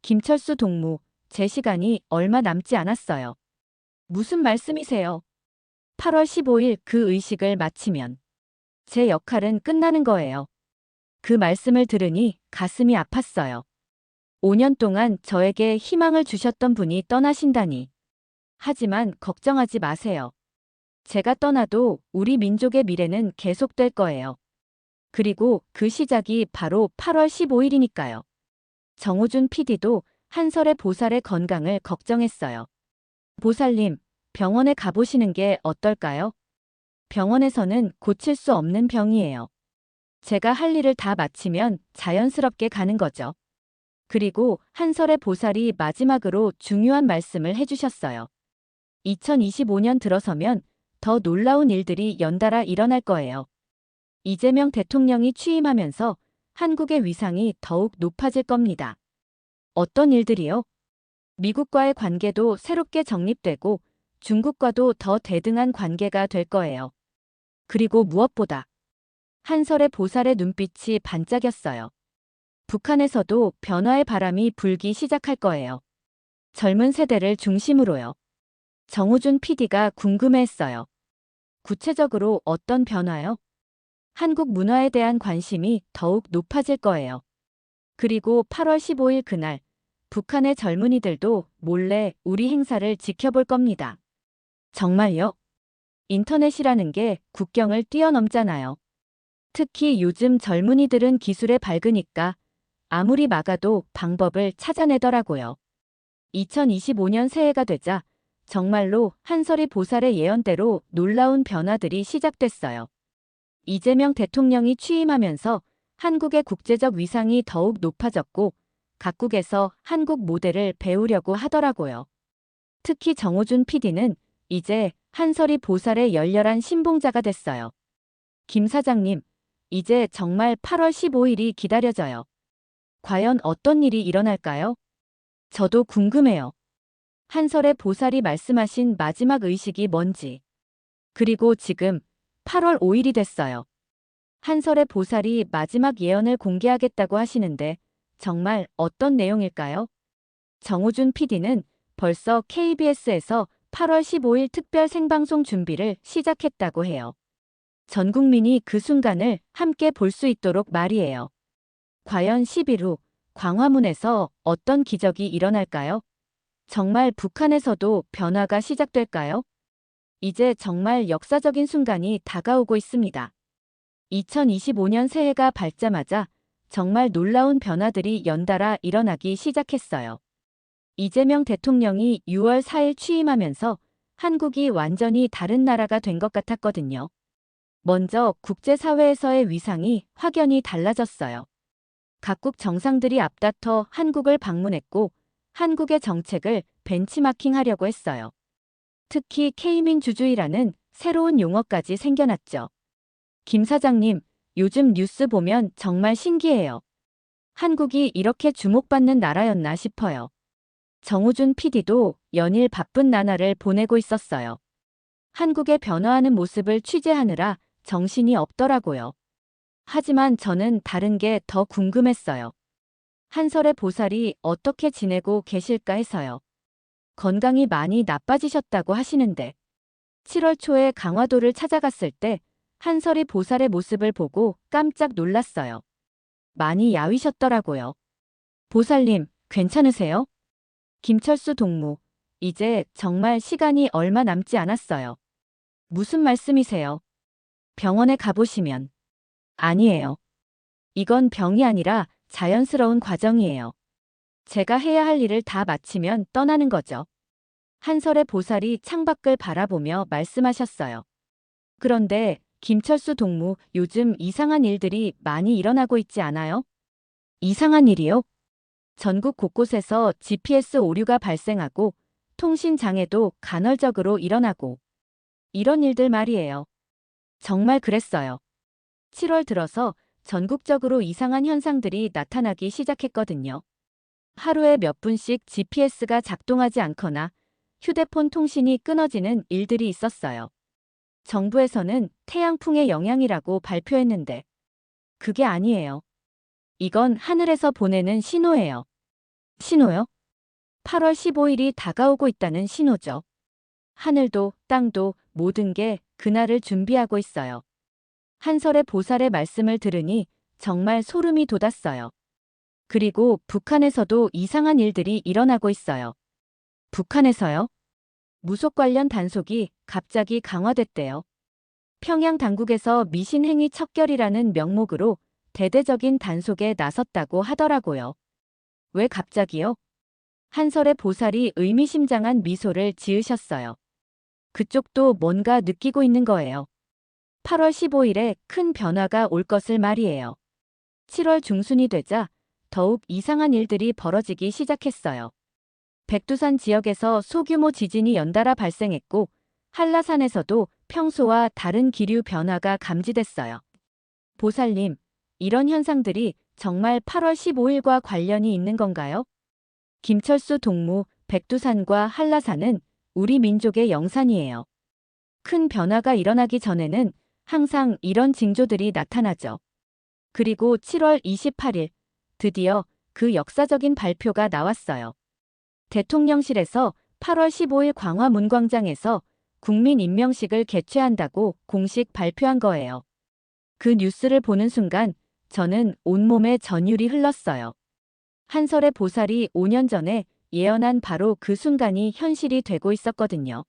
김철수 동무, 제 시간이 얼마 남지 않았어요. 무슨 말씀이세요? 8월 15일 그 의식을 마치면 제 역할은 끝나는 거예요. 그 말씀을 들으니 가슴이 아팠어요. 5년 동안 저에게 희망을 주셨던 분이 떠나신다니. 하지만 걱정하지 마세요. 제가 떠나도 우리 민족의 미래는 계속될 거예요. 그리고 그 시작이 바로 8월 15일이니까요. 정우준 PD도 한설의 보살의 건강을 걱정했어요. 보살님, 병원에 가보시는 게 어떨까요? 병원에서는 고칠 수 없는 병이에요. 제가 할 일을 다 마치면 자연스럽게 가는 거죠. 그리고 한설의 보살이 마지막으로 중요한 말씀을 해주셨어요. 2025년 들어서면 더 놀라운 일들이 연달아 일어날 거예요. 이재명 대통령이 취임하면서 한국의 위상이 더욱 높아질 겁니다. 어떤 일들이요? 미국과의 관계도 새롭게 정립되고 중국과도 더 대등한 관계가 될 거예요. 그리고 무엇보다 한설의 보살의 눈빛이 반짝였어요. 북한에서도 변화의 바람이 불기 시작할 거예요. 젊은 세대를 중심으로요. 정우준 PD가 궁금해했어요. 구체적으로 어떤 변화요? 한국 문화에 대한 관심이 더욱 높아질 거예요. 그리고 8월 15일 그날, 북한의 젊은이들도 몰래 우리 행사를 지켜볼 겁니다. 정말요? 인터넷이라는 게 국경을 뛰어넘잖아요. 특히 요즘 젊은이들은 기술에 밝으니까 아무리 막아도 방법을 찾아내더라고요. 2025년 새해가 되자 정말로 한설이 보살의 예언대로 놀라운 변화들이 시작됐어요. 이재명 대통령이 취임하면서 한국의 국제적 위상이 더욱 높아졌고 각국에서 한국 모델을 배우려고 하더라고요. 특히 정우준 PD는 이제 한설이 보살의 열렬한 신봉자가 됐어요. 김 사장님, 이제 정말 8월 15일이 기다려져요. 과연 어떤 일이 일어날까요? 저도 궁금해요. 한설의 보살이 말씀하신 마지막 의식이 뭔지. 그리고 지금 8월 5일이 됐어요. 한설의 보살이 마지막 예언을 공개하겠다고 하시는데 정말 어떤 내용일까요? 정우준 PD는 벌써 KBS에서 8월 15일 특별 생방송 준비를 시작했다고 해요. 전 국민이 그 순간을 함께 볼 수 있도록 말이에요. 과연 10일 후 광화문에서 어떤 기적이 일어날까요? 정말 북한에서도 변화가 시작될까요? 이제 정말 역사적인 순간이 다가오고 있습니다. 2025년 새해가 밝자마자 정말 놀라운 변화들이 연달아 일어나기 시작했어요. 이재명 대통령이 6월 4일 취임하면서 한국이 완전히 다른 나라가 된 것 같았거든요. 먼저 국제사회에서의 위상이 확연히 달라졌어요. 각국 정상들이 앞다퉈 한국을 방문했고 한국의 정책을 벤치마킹하려고 했어요. 특히 K민주주의라는 새로운 용어까지 생겨났죠. 김 사장님, 요즘 뉴스 보면 정말 신기해요. 한국이 이렇게 주목받는 나라였나 싶어요. 정우준 PD도 연일 바쁜 나날을 보내고 있었어요. 한국의 변화하는 모습을 취재하느라 정신이 없더라고요. 하지만 저는 다른 게 더 궁금했어요. 한설의 보살이 어떻게 지내고 계실까 해서요. 건강이 많이 나빠지셨다고 하시는데 7월 초에 강화도를 찾아갔을 때 한설이 보살의 모습을 보고 깜짝 놀랐어요. 많이 야위셨더라고요. 보살님, 괜찮으세요? 김철수 동무, 이제 정말 시간이 얼마 남지 않았어요. 무슨 말씀이세요? 병원에 가보시면. 아니에요. 이건 병이 아니라 자연스러운 과정이에요. 제가 해야 할 일을 다 마치면 떠나는 거죠. 한설의 보살이 창밖을 바라보며 말씀하셨어요. 그런데 김철수 동무, 요즘 이상한 일들이 많이 일어나고 있지 않아요? 이상한 일이요? 전국 곳곳에서 GPS 오류가 발생하고 통신 장애도 간헐적으로 일어나고 이런 일들 말이에요. 정말 그랬어요. 7월 들어서 전국적으로 이상한 현상들이 나타나기 시작했거든요. 하루에 몇 분씩 GPS가 작동하지 않거나 휴대폰 통신이 끊어지는 일들이 있었어요. 정부에서는 태양풍의 영향이라고 발표했는데 그게 아니에요. 이건 하늘에서 보내는 신호예요. 신호요? 8월 15일이 다가오고 있다는 신호죠. 하늘도 땅도 모든 게 그날을 준비하고 있어요. 한설의 보살의 말씀을 들으니 정말 소름이 돋았어요. 그리고 북한에서도 이상한 일들이 일어나고 있어요. 북한에서요? 무속 관련 단속이 갑자기 강화됐대요. 평양 당국에서 미신행위 척결이라는 명목으로 대대적인 단속에 나섰다고 하더라고요. 왜 갑자기요? 한설의 보살이 의미심장한 미소를 지으셨어요. 그쪽도 뭔가 느끼고 있는 거예요. 8월 15일에 큰 변화가 올 것을 말이에요. 7월 중순이 되자 더욱 이상한 일들이 벌어지기 시작했어요. 백두산 지역에서 소규모 지진이 연달아 발생했고 한라산에서도 평소와 다른 기류 변화가 감지됐어요. 보살님, 이런 현상들이 정말 8월 15일과 관련이 있는 건가요? 김철수 동무, 백두산과 한라산은 우리 민족의 영산이에요. 큰 변화가 일어나기 전에는 항상 이런 징조들이 나타나죠. 그리고 7월 28일, 드디어 그 역사적인 발표가 나왔어요. 대통령실에서 8월 15일 광화문광장에서 국민 임명식을 개최한다고 공식 발표한 거예요. 그 뉴스를 보는 순간 저는 온몸에 전율이 흘렀어요. 한설의 보살이 5년 전에 예언한 바로 그 순간이 현실이 되고 있었거든요.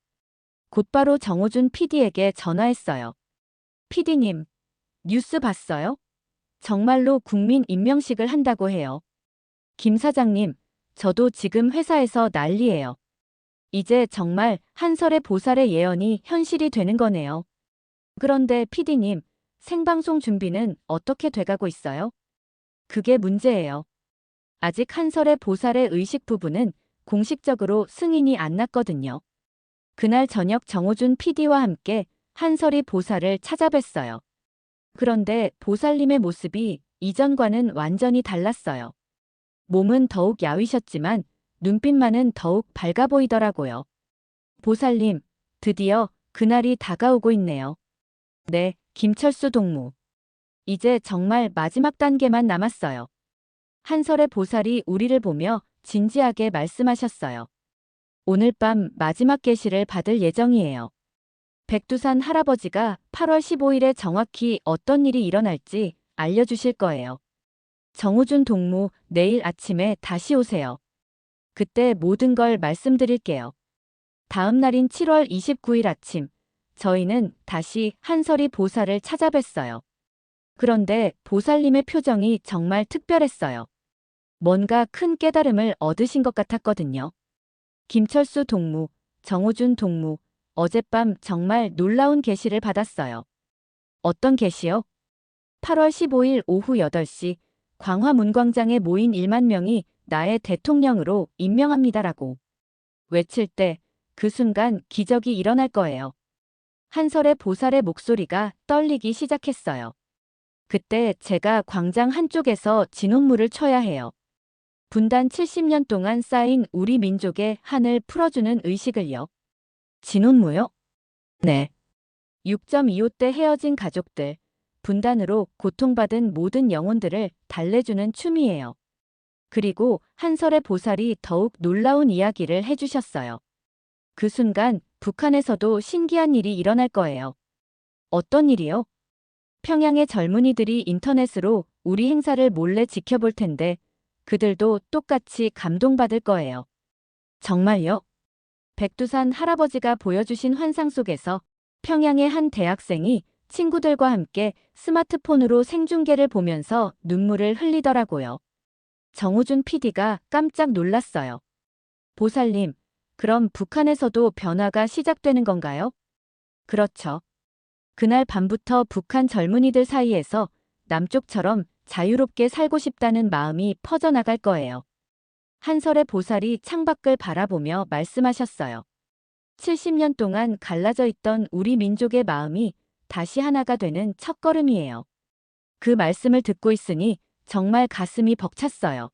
곧바로 정호준 PD에게 전화했어요. PD님, 뉴스 봤어요? 정말로 국민 임명식을 한다고 해요. 김 사장님, 저도 지금 회사에서 난리예요. 이제 정말 한설의 보살의 예언이 현실이 되는 거네요. 그런데 PD님, 생방송 준비는 어떻게 돼가고 있어요? 그게 문제예요. 아직 한설의 보살의 의식 부분은 공식적으로 승인이 안 났거든요. 그날 저녁 정호준 PD와 함께 한설이 보살을 찾아뵀어요. 그런데 보살님의 모습이 이전과는 완전히 달랐어요. 몸은 더욱 야위셨지만 눈빛만은 더욱 밝아 보이더라고요. 보살님, 드디어 그날이 다가오고 있네요. 네, 김철수 동무. 이제 정말 마지막 단계만 남았어요. 한설의 보살이 우리를 보며 진지하게 말씀하셨어요. 오늘 밤 마지막 계시를 받을 예정이에요. 백두산 할아버지가 8월 15일에 정확히 어떤 일이 일어날지 알려주실 거예요. 정우준 동무, 내일 아침에 다시 오세요. 그때 모든 걸 말씀드릴게요. 다음 날인 7월 29일 아침, 저희는 다시 한설이 보살을 찾아뵀어요. 그런데 보살님의 표정이 정말 특별했어요. 뭔가 큰 깨달음을 얻으신 것 같았거든요. 김철수 동무, 정호준 동무, 어젯밤 정말 놀라운 계시를 받았어요. 어떤 계시요? 8월 15일 오후 8시 광화문광장에 모인 1만 명이 나의 대통령으로 임명합니다라고 외칠 때 그 순간 기적이 일어날 거예요. 한설의 보살의 목소리가 떨리기 시작했어요. 그때 제가 광장 한쪽에서 진홍물을 쳐야 해요. 분단 70년 동안 쌓인 우리 민족의 한을 풀어주는 의식을요. 진혼무요? 네. 6.25 때 헤어진 가족들, 분단으로 고통받은 모든 영혼들을 달래주는 춤이에요. 그리고 한설의 보살이 더욱 놀라운 이야기를 해주셨어요. 그 순간 북한에서도 신기한 일이 일어날 거예요. 어떤 일이요? 평양의 젊은이들이 인터넷으로 우리 행사를 몰래 지켜볼 텐데 그들도 똑같이 감동받을 거예요. 정말요? 백두산 할아버지가 보여주신 환상 속에서 평양의 한 대학생이 친구들과 함께 스마트폰으로 생중계를 보면서 눈물을 흘리더라고요. 정우준 PD가 깜짝 놀랐어요. 보살님, 그럼 북한에서도 변화가 시작되는 건가요? 그렇죠. 그날 밤부터 북한 젊은이들 사이에서 남쪽처럼 자유롭게 살고 싶다는 마음이 퍼져나갈 거예요. 한설의 보살이 창밖을 바라보며 말씀하셨어요. 70년 동안 갈라져 있던 우리 민족의 마음이 다시 하나가 되는 첫걸음이에요. 그 말씀을 듣고 있으니 정말 가슴이 벅찼어요.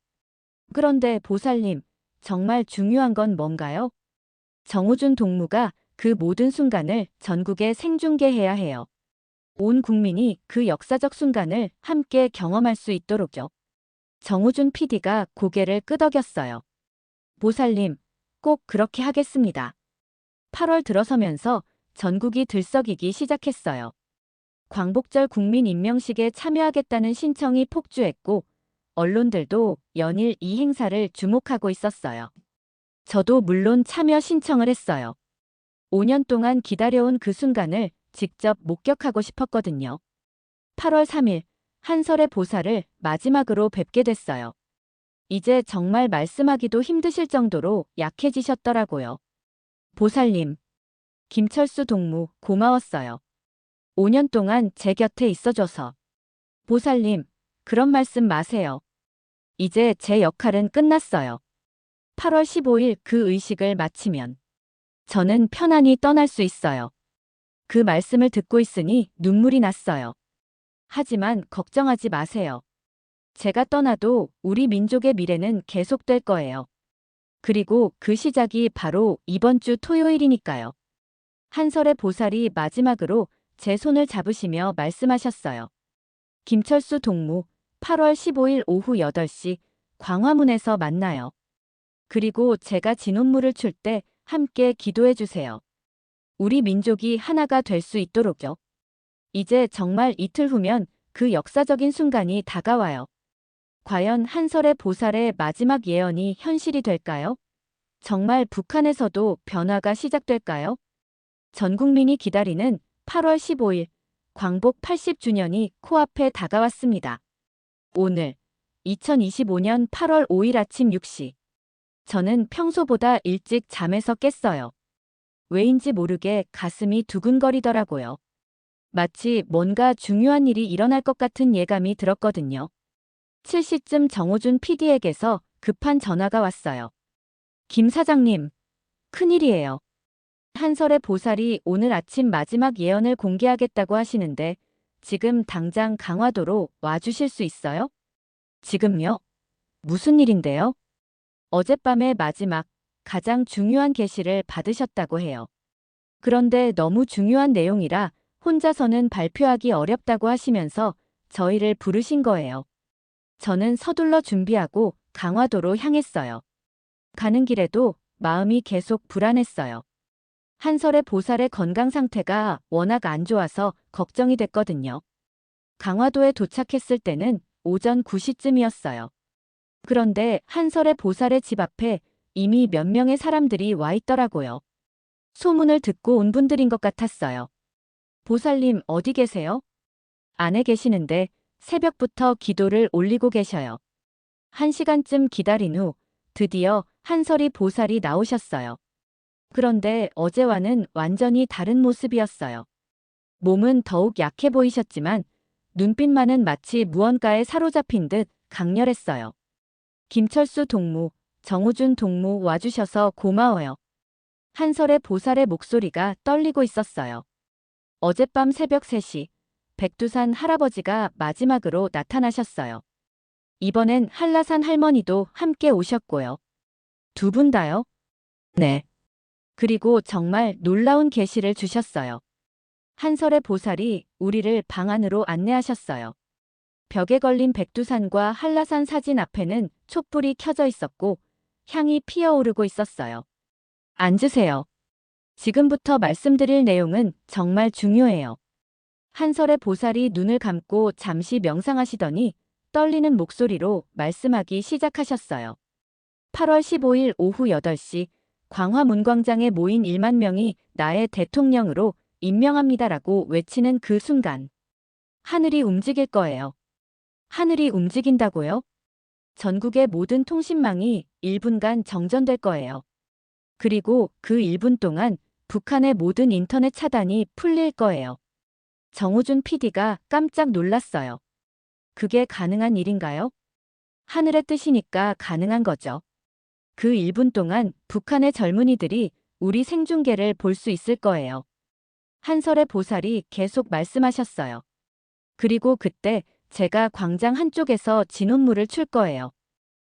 그런데 보살님, 정말 중요한 건 뭔가요? 정우준 동무가 그 모든 순간을 전국에 생중계해야 해요. 온 국민이 그 역사적 순간을 함께 경험할 수 있도록요. 정우준 PD가 고개를 끄덕였어요. 보살님, 꼭 그렇게 하겠습니다. 8월 들어서면서 전국이 들썩이기 시작했어요. 광복절 국민 임명식에 참여하겠다는 신청이 폭주했고, 언론들도 연일 이 행사를 주목하고 있었어요. 저도 물론 참여 신청을 했어요. 5년 동안 기다려온 그 순간을 직접 목격하고 싶었거든요. 8월 3일, 한설의 보살을 마지막으로 뵙게 됐어요. 이제 정말 말씀하기도 힘드실 정도로 약해지셨더라고요. 보살님, 김철수 동무 고마웠어요. 5년 동안 제 곁에 있어줘서. 보살님, 그런 말씀 마세요. 이제 제 역할은 끝났어요. 8월 15일 그 의식을 마치면 저는 편안히 떠날 수 있어요. 그 말씀을 듣고 있으니 눈물이 났어요. 하지만 걱정하지 마세요. 제가 떠나도 우리 민족의 미래는 계속될 거예요. 그리고 그 시작이 바로 이번 주 토요일이니까요. 한설의 보살이 마지막으로 제 손을 잡으시며 말씀하셨어요. 김철수 동무, 8월 15일 오후 8시 광화문에서 만나요. 그리고 제가 진혼물을 출 때 함께 기도해 주세요. 우리 민족이 하나가 될 수 있도록요. 이제 정말 이틀 후면 그 역사적인 순간이 다가와요. 과연 한설의 보살의 마지막 예언이 현실이 될까요? 정말 북한에서도 변화가 시작될까요? 전 국민이 기다리는 8월 15일 광복 80주년이 코앞에 다가왔습니다. 오늘 2025년 8월 5일 아침 6시. 저는 평소보다 일찍 잠에서 깼어요. 왜인지 모르게 가슴이 두근거리더라고요. 마치 뭔가 중요한 일이 일어날 것 같은 예감이 들었거든요. 7시쯤 정호준 PD에게서 급한 전화가 왔어요. 김 사장님, 큰일이에요. 한설의 보살이 오늘 아침 마지막 예언을 공개하겠다고 하시는데 지금 당장 강화도로 와주실 수 있어요? 지금요? 무슨 일인데요? 어젯밤에 마지막, 가장 중요한 계시를 받으셨다고 해요. 그런데 너무 중요한 내용이라 혼자서는 발표하기 어렵다고 하시면서 저희를 부르신 거예요. 저는 서둘러 준비하고 강화도로 향했어요. 가는 길에도 마음이 계속 불안했어요. 한설의 보살의 건강 상태가 워낙 안 좋아서 걱정이 됐거든요. 강화도에 도착했을 때는 오전 9시쯤이었어요. 그런데 한설의 보살의 집 앞에 이미 몇 명의 사람들이 와 있더라고요. 소문을 듣고 온 분들인 것 같았어요. 보살님 어디 계세요? 안에 계시는데 새벽부터 기도를 올리고 계셔요. 1시간쯤 기다린 후 드디어 한설이 보살이 나오셨어요. 그런데 어제와는 완전히 다른 모습이었어요. 몸은 더욱 약해 보이셨지만 눈빛만은 마치 무언가에 사로잡힌 듯 강렬했어요. 김철수 동무, 정우준 동무 와주셔서 고마워요. 한설의 보살의 목소리가 떨리고 있었어요. 어젯밤 새벽 3시, 백두산 할아버지가 마지막으로 나타나셨어요. 이번엔 한라산 할머니도 함께 오셨고요. 두 분 다요? 네. 그리고 정말 놀라운 계시를 주셨어요. 한설의 보살이 우리를 방 안으로 안내하셨어요. 벽에 걸린 백두산과 한라산 사진 앞에는 촛불이 켜져 있었고 향이 피어오르고 있었어요. 앉으세요. 지금부터 말씀드릴 내용은 정말 중요해요. 한설의 보살이 눈을 감고 잠시 명상하시더니 떨리는 목소리로 말씀하기 시작하셨어요. 8월 15일 오후 8시 광화문광장에 모인 1만 명이 나의 대통령으로 임명합니다라고 외치는 그 순간 하늘이 움직일 거예요. 하늘이 움직인다고요? 전국의 모든 통신망이 1분간 정전될 거예요. 그리고 그 1분 동안 북한의 모든 인터넷 차단이 풀릴 거예요. 정우준 PD가 깜짝 놀랐어요. 그게 가능한 일인가요? 하늘의 뜻이니까 가능한 거죠. 그 1분 동안 북한의 젊은이들이 우리 생중계를 볼 수 있을 거예요. 한설의 보살이 계속 말씀하셨어요. 그리고 그때 제가 광장 한쪽에서 진혼물을 출 거예요.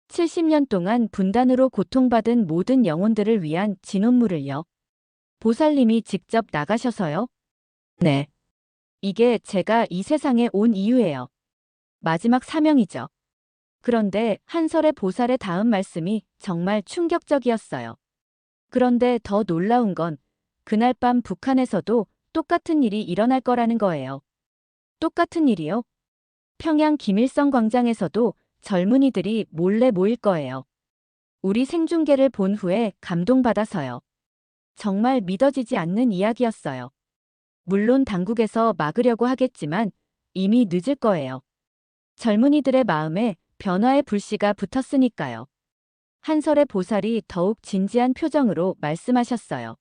70년 동안 분단으로 고통받은 모든 영혼들을 위한 진혼물을요. 보살님이 직접 나가셔서요? 네. 이게 제가 이 세상에 온 이유예요. 마지막 사명이죠. 그런데 한설의 보살의 다음 말씀이 정말 충격적이었어요. 그런데 더 놀라운 건 그날 밤 북한에서도 똑같은 일이 일어날 거라는 거예요. 똑같은 일이요? 평양 김일성 광장에서도 젊은이들이 몰래 모일 거예요. 우리 생중계를 본 후에 감동받아서요. 정말 믿어지지 않는 이야기였어요. 물론 당국에서 막으려고 하겠지만 이미 늦을 거예요. 젊은이들의 마음에 변화의 불씨가 붙었으니까요. 한설의 보살이 더욱 진지한 표정으로 말씀하셨어요.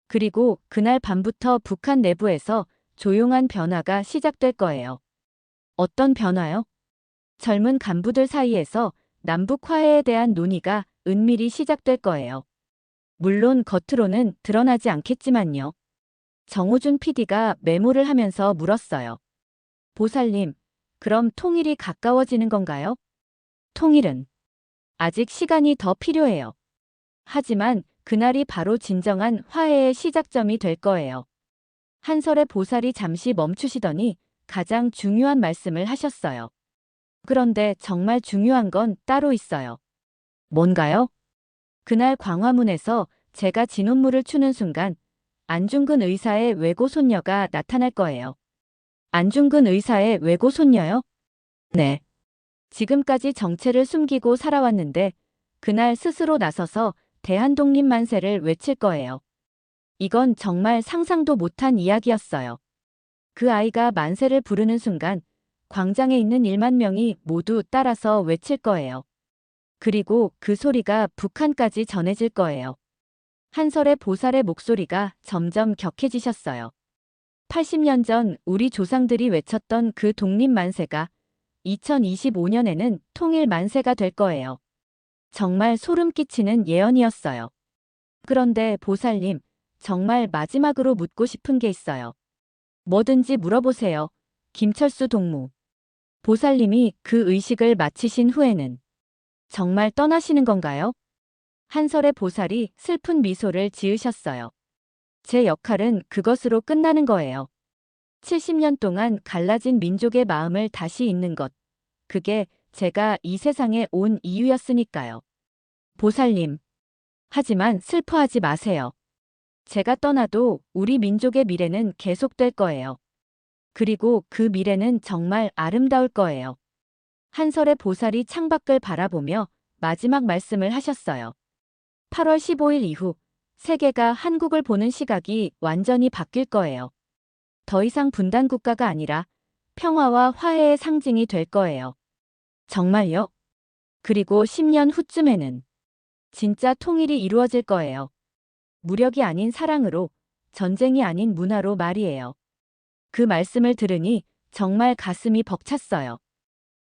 그리고 그날 밤부터 북한 내부에서 조용한 변화가 시작될 거예요. 어떤 변화요? 젊은 간부들 사이에서 남북 화해에 대한 논의가 은밀히 시작될 거예요. 물론 겉으로는 드러나지 않겠지만요. 정호준 PD가 메모를 하면서 물었어요. 보살님, 그럼 통일이 가까워지는 건가요? 통일은 아직 시간이 더 필요해요. 하지만 그날이 바로 진정한 화해의 시작점이 될 거예요. 한설의 보살이 잠시 멈추시더니 가장 중요한 말씀을 하셨어요. 그런데 정말 중요한 건 따로 있어요. 뭔가요? 그날 광화문에서 제가 진혼물을 추는 순간 안중근 의사의 외고 손녀가 나타날 거예요. 안중근 의사의 외고 손녀요? 네. 지금까지 정체를 숨기고 살아왔는데 그날 스스로 나서서 대한독립 만세를 외칠 거예요. 이건 정말 상상도 못한 이야기였어요. 그 아이가 만세를 부르는 순간 광장에 있는 1만 명이 모두 따라서 외칠 거예요. 그리고 그 소리가 북한까지 전해질 거예요. 한설의 보살의 목소리가 점점 격해지셨어요. 80년 전 우리 조상들이 외쳤던 그 독립 만세가 2025년에는 통일 만세가 될 거예요. 정말 소름 끼치는 예언이었어요. 그런데 보살님, 정말 마지막으로 묻고 싶은 게 있어요. 뭐든지 물어보세요. 김철수 동무. 보살님이 그 의식을 마치신 후에는 정말 떠나시는 건가요? 한설의 보살이 슬픈 미소를 지으셨어요. 제 역할은 그것으로 끝나는 거예요. 70년 동안 갈라진 민족의 마음을 다시 잇는 것. 그게 제가 이 세상에 온 이유였으니까요. 보살님. 하지만 슬퍼하지 마세요. 제가 떠나도 우리 민족의 미래는 계속될 거예요. 그리고 그 미래는 정말 아름다울 거예요. 한설의 보살이 창밖을 바라보며 마지막 말씀을 하셨어요. 8월 15일 이후 세계가 한국을 보는 시각이 완전히 바뀔 거예요. 더 이상 분단 국가가 아니라 평화와 화해의 상징이 될 거예요. 정말요? 그리고 10년 후쯤에는 진짜 통일이 이루어질 거예요. 무력이 아닌 사랑으로, 전쟁이 아닌 문화로 말이에요. 그 말씀을 들으니 정말 가슴이 벅찼어요.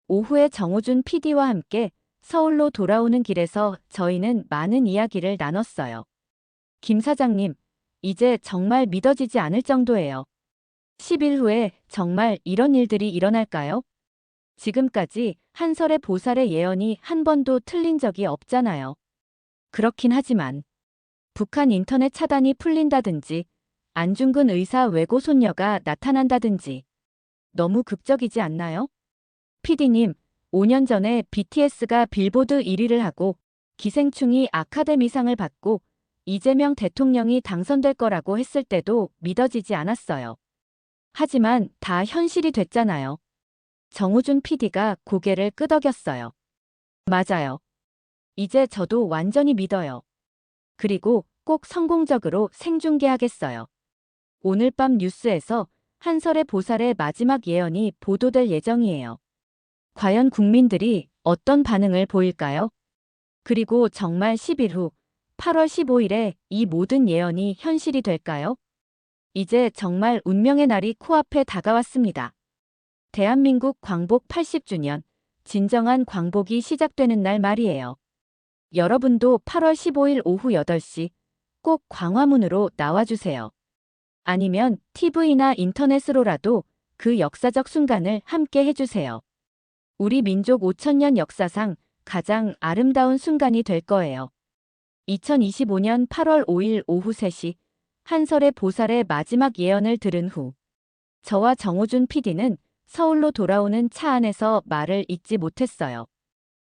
오후에 정호준 PD와 함께 서울로 돌아오는 길에서 저희는 많은 이야기를 나눴어요. 김 사장님, 이제 정말 믿어지지 않을 정도예요. 10일 후에 정말 이런 일들이 일어날까요? 지금까지 한설의 보살의 예언이 한 번도 틀린 적이 없잖아요. 그렇긴 하지만 북한 인터넷 차단이 풀린다든지 안중근 의사 외고 손녀가 나타난다든지 너무 극적이지 않나요? PD님, 5년 전에 BTS가 빌보드 1위를 하고 기생충이 아카데미상을 받고 이재명 대통령이 당선될 거라고 했을 때도 믿어지지 않았어요. 하지만 다 현실이 됐잖아요. 정우준 PD가 고개를 끄덕였어요. 맞아요. 이제 저도 완전히 믿어요. 그리고 꼭 성공적으로 생중계하겠어요. 오늘 밤 뉴스에서 한설의 보살의 마지막 예언이 보도될 예정이에요. 과연 국민들이 어떤 반응을 보일까요? 그리고 정말 10일 후 8월 15일에 이 모든 예언이 현실이 될까요? 이제 정말 운명의 날이 코앞에 다가왔습니다. 대한민국 광복 80주년, 진정한 광복이 시작되는 날 말이에요. 여러분도 8월 15일 오후 8시 꼭 광화문으로 나와주세요. 아니면 TV나 인터넷으로라도 그 역사적 순간을 함께 해주세요. 우리 민족 5천년 역사상 가장 아름다운 순간이 될 거예요. 2025년 8월 5일 오후 3시 한설의 보살의 마지막 예언을 들은 후 저와 정호준 PD는 서울로 돌아오는 차 안에서 말을 잇지 못했어요.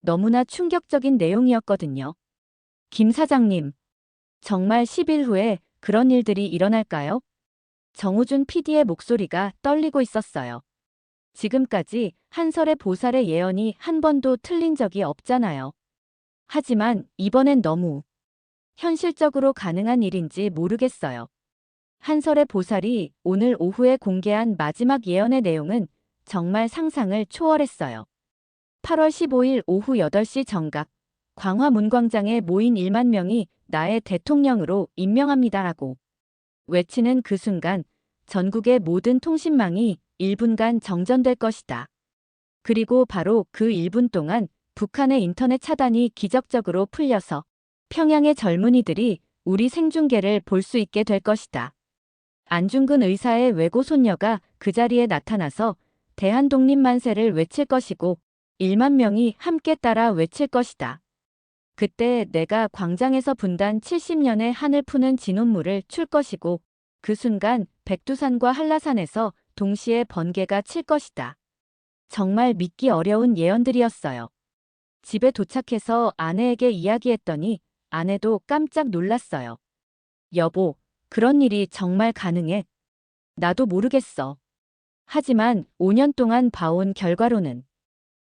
너무나 충격적인 내용이었거든요. 김 사장님, 정말 10일 후에 그런 일들이 일어날까요? 정호준 PD의 목소리가 떨리고 있었어요. 지금까지 한설의 보살의 예언이 한 번도 틀린 적이 없잖아요. 하지만 이번엔 너무 현실적으로 가능한 일인지 모르겠어요. 한설의 보살이 오늘 오후에 공개한 마지막 예언의 내용은 정말 상상을 초월했어요. 8월 15일 오후 8시 정각, 광화문광장에 모인 1만 명이 나의 대통령으로 임명합니다라고 외치는 그 순간 전국의 모든 통신망이 1분간 정전될 것이다. 그리고 바로 그 1분 동안 북한의 인터넷 차단이 기적적으로 풀려서 평양의 젊은이들이 우리 생중계를 볼 수 있게 될 것이다. 안중근 의사의 외고 손녀가 그 자리에 나타나서 대한독립만세를 외칠 것이고 1만 명이 함께 따라 외칠 것이다. 그때 내가 광장에서 분단 70년의 한을 푸는 진혼물을 출 것이고 그 순간 백두산과 한라산에서 동시에 번개가 칠 것이다. 정말 믿기 어려운 예언들이었어요. 집에 도착해서 아내에게 이야기했더니 아내도 깜짝 놀랐어요. 여보, 그런 일이 정말 가능해? 나도 모르겠어. 하지만 5년 동안 봐온 결과로는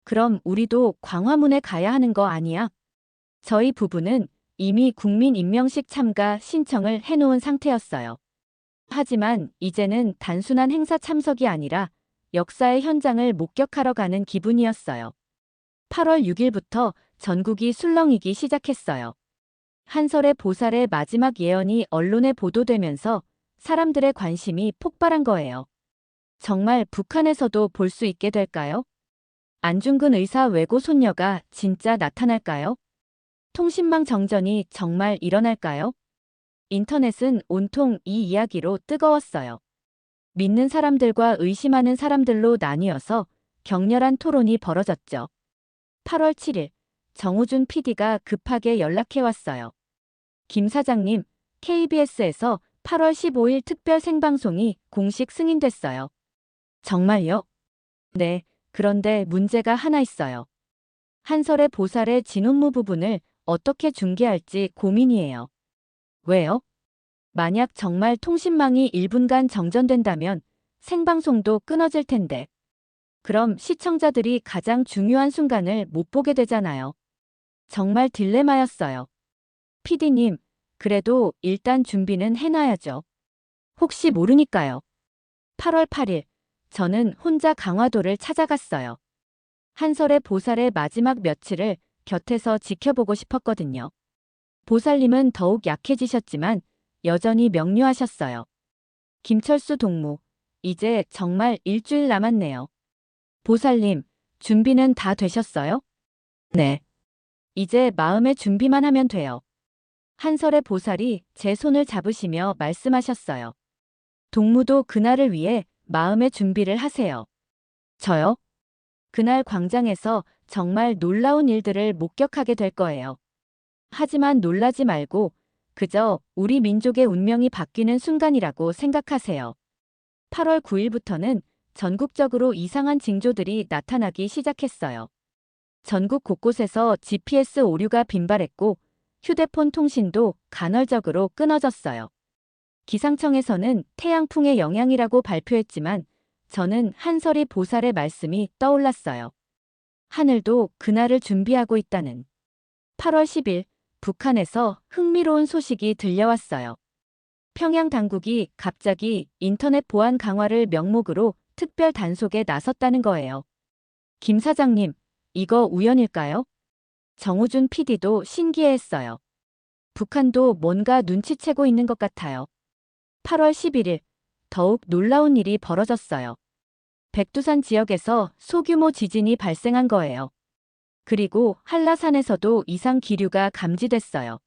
그럼 우리도 광화문에 가야 하는 거 아니야? 저희 부부는 이미 국민 임명식 참가 신청을 해놓은 상태였어요. 하지만 이제는 단순한 행사 참석이 아니라 역사의 현장을 목격하러 가는 기분이었어요. 8월 6일부터 전국이 술렁이기 시작했어요. 한설의 보살의 마지막 예언이 언론에 보도되면서 사람들의 관심이 폭발한 거예요. 정말 북한에서도 볼 수 있게 될까요? 안중근 의사 외고 손녀가 진짜 나타날까요? 통신망 정전이 정말 일어날까요? 인터넷은 온통 이 이야기로 뜨거웠어요. 믿는 사람들과 의심하는 사람들로 나뉘어서 격렬한 토론이 벌어졌죠. 8월 7일, 정호준 PD가 급하게 연락해왔어요. 김 사장님, KBS에서 8월 15일 특별 생방송이 공식 승인됐어요. 정말요? 네, 그런데 문제가 하나 있어요. 한설의 보살의 진혼무 부분을 어떻게 중계할지 고민이에요. 왜요? 만약 정말 통신망이 1분간 정전된다면 생방송도 끊어질 텐데. 그럼 시청자들이 가장 중요한 순간을 못 보게 되잖아요. 정말 딜레마였어요. PD님, 그래도 일단 준비는 해놔야죠. 혹시 모르니까요. 8월 8일, 저는 혼자 강화도를 찾아갔어요. 한설의 보살의 마지막 며칠을 곁에서 지켜보고 싶었거든요. 보살님은 더욱 약해지셨지만 여전히 명료하셨어요. 김철수 동무, 이제 정말 일주일 남았네요. 보살님, 준비는 다 되셨어요? 네. 이제 마음의 준비만 하면 돼요. 한설의 보살이 제 손을 잡으시며 말씀하셨어요. 동무도 그날을 위해 마음의 준비를 하세요. 저요? 그날 광장에서 정말 놀라운 일들을 목격하게 될 거예요. 하지만 놀라지 말고 그저 우리 민족의 운명이 바뀌는 순간이라고 생각하세요. 8월 9일부터는 전국적으로 이상한 징조들이 나타나기 시작했어요. 전국 곳곳에서 GPS 오류가 빈발했고 휴대폰 통신도 간헐적으로 끊어졌어요. 기상청에서는 태양풍의 영향이라고 발표했지만 저는 한설이 보살의 말씀이 떠올랐어요. 하늘도 그날을 준비하고 있다는. 8월 10일 북한에서 흥미로운 소식이 들려왔어요. 평양 당국이 갑자기 인터넷 보안 강화를 명목으로 특별 단속에 나섰다는 거예요. 김 사장님, 이거 우연일까요? 정우준 PD도 신기해했어요. 북한도 뭔가 눈치채고 있는 것 같아요. 8월 11일, 더욱 놀라운 일이 벌어졌어요. 백두산 지역에서 소규모 지진이 발생한 거예요. 그리고 한라산에서도 이상 기류가 감지됐어요.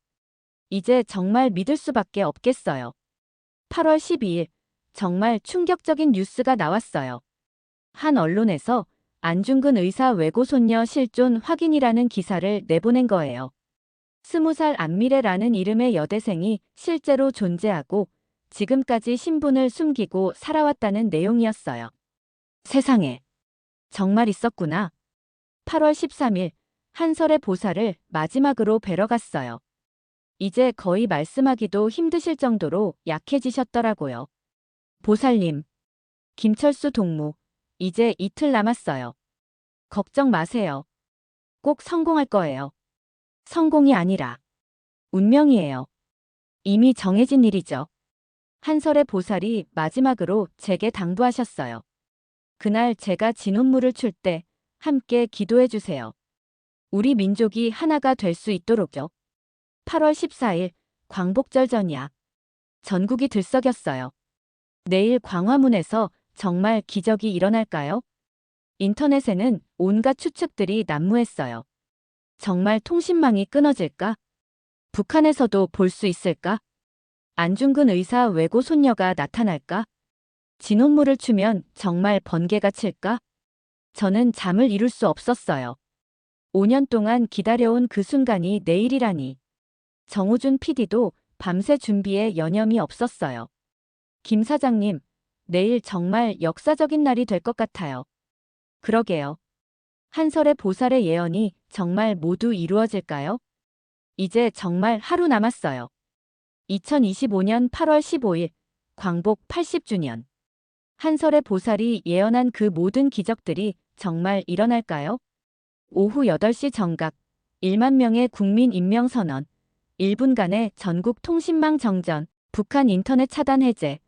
이제 정말 믿을 수밖에 없겠어요. 8월 12일, 정말 충격적인 뉴스가 나왔어요. 한 언론에서 안중근 의사 외고손녀 실존 확인이라는 기사를 내보낸 거예요. 20살 안미래라는 이름의 여대생이 실제로 존재하고 지금까지 신분을 숨기고 살아왔다는 내용이었어요. 세상에, 정말 있었구나. 8월 13일, 한설의 보살을 마지막으로 뵈러 갔어요. 이제 거의 말씀하기도 힘드실 정도로 약해지셨더라고요. 보살님, 김철수 동무, 이제 이틀 남았어요. 걱정 마세요. 꼭 성공할 거예요. 성공이 아니라 운명이에요. 이미 정해진 일이죠. 한설의 보살이 마지막으로 제게 당부하셨어요. 그날 제가 진혼물을 출 때 함께 기도해 주세요. 우리 민족이 하나가 될 수 있도록요. 8월 14일 광복절 전야. 전국이 들썩였어요. 내일 광화문에서 정말 기적이 일어날까요? 인터넷에는 온갖 추측들이 난무했어요. 정말 통신망이 끊어질까? 북한에서도 볼 수 있을까? 안중근 의사 외고 손녀가 나타날까? 진혼물을 추면 정말 번개가 칠까? 저는 잠을 이룰 수 없었어요. 5년 동안 기다려온 그 순간이 내일이라니. 정우준 PD도 밤새 준비에 여념이 없었어요. 김 사장님, 내일 정말 역사적인 날이 될 것 같아요. 그러게요. 한설의 보살의 예언이 정말 모두 이루어질까요? 이제 정말 하루 남았어요. 2025년 8월 15일, 광복 80주년. 한설의 보살이 예언한 그 모든 기적들이 정말 일어날까요? 오후 8시 정각, 1만 명의 국민 임명선언, 1분간의 전국 통신망 정전, 북한 인터넷 차단 해제,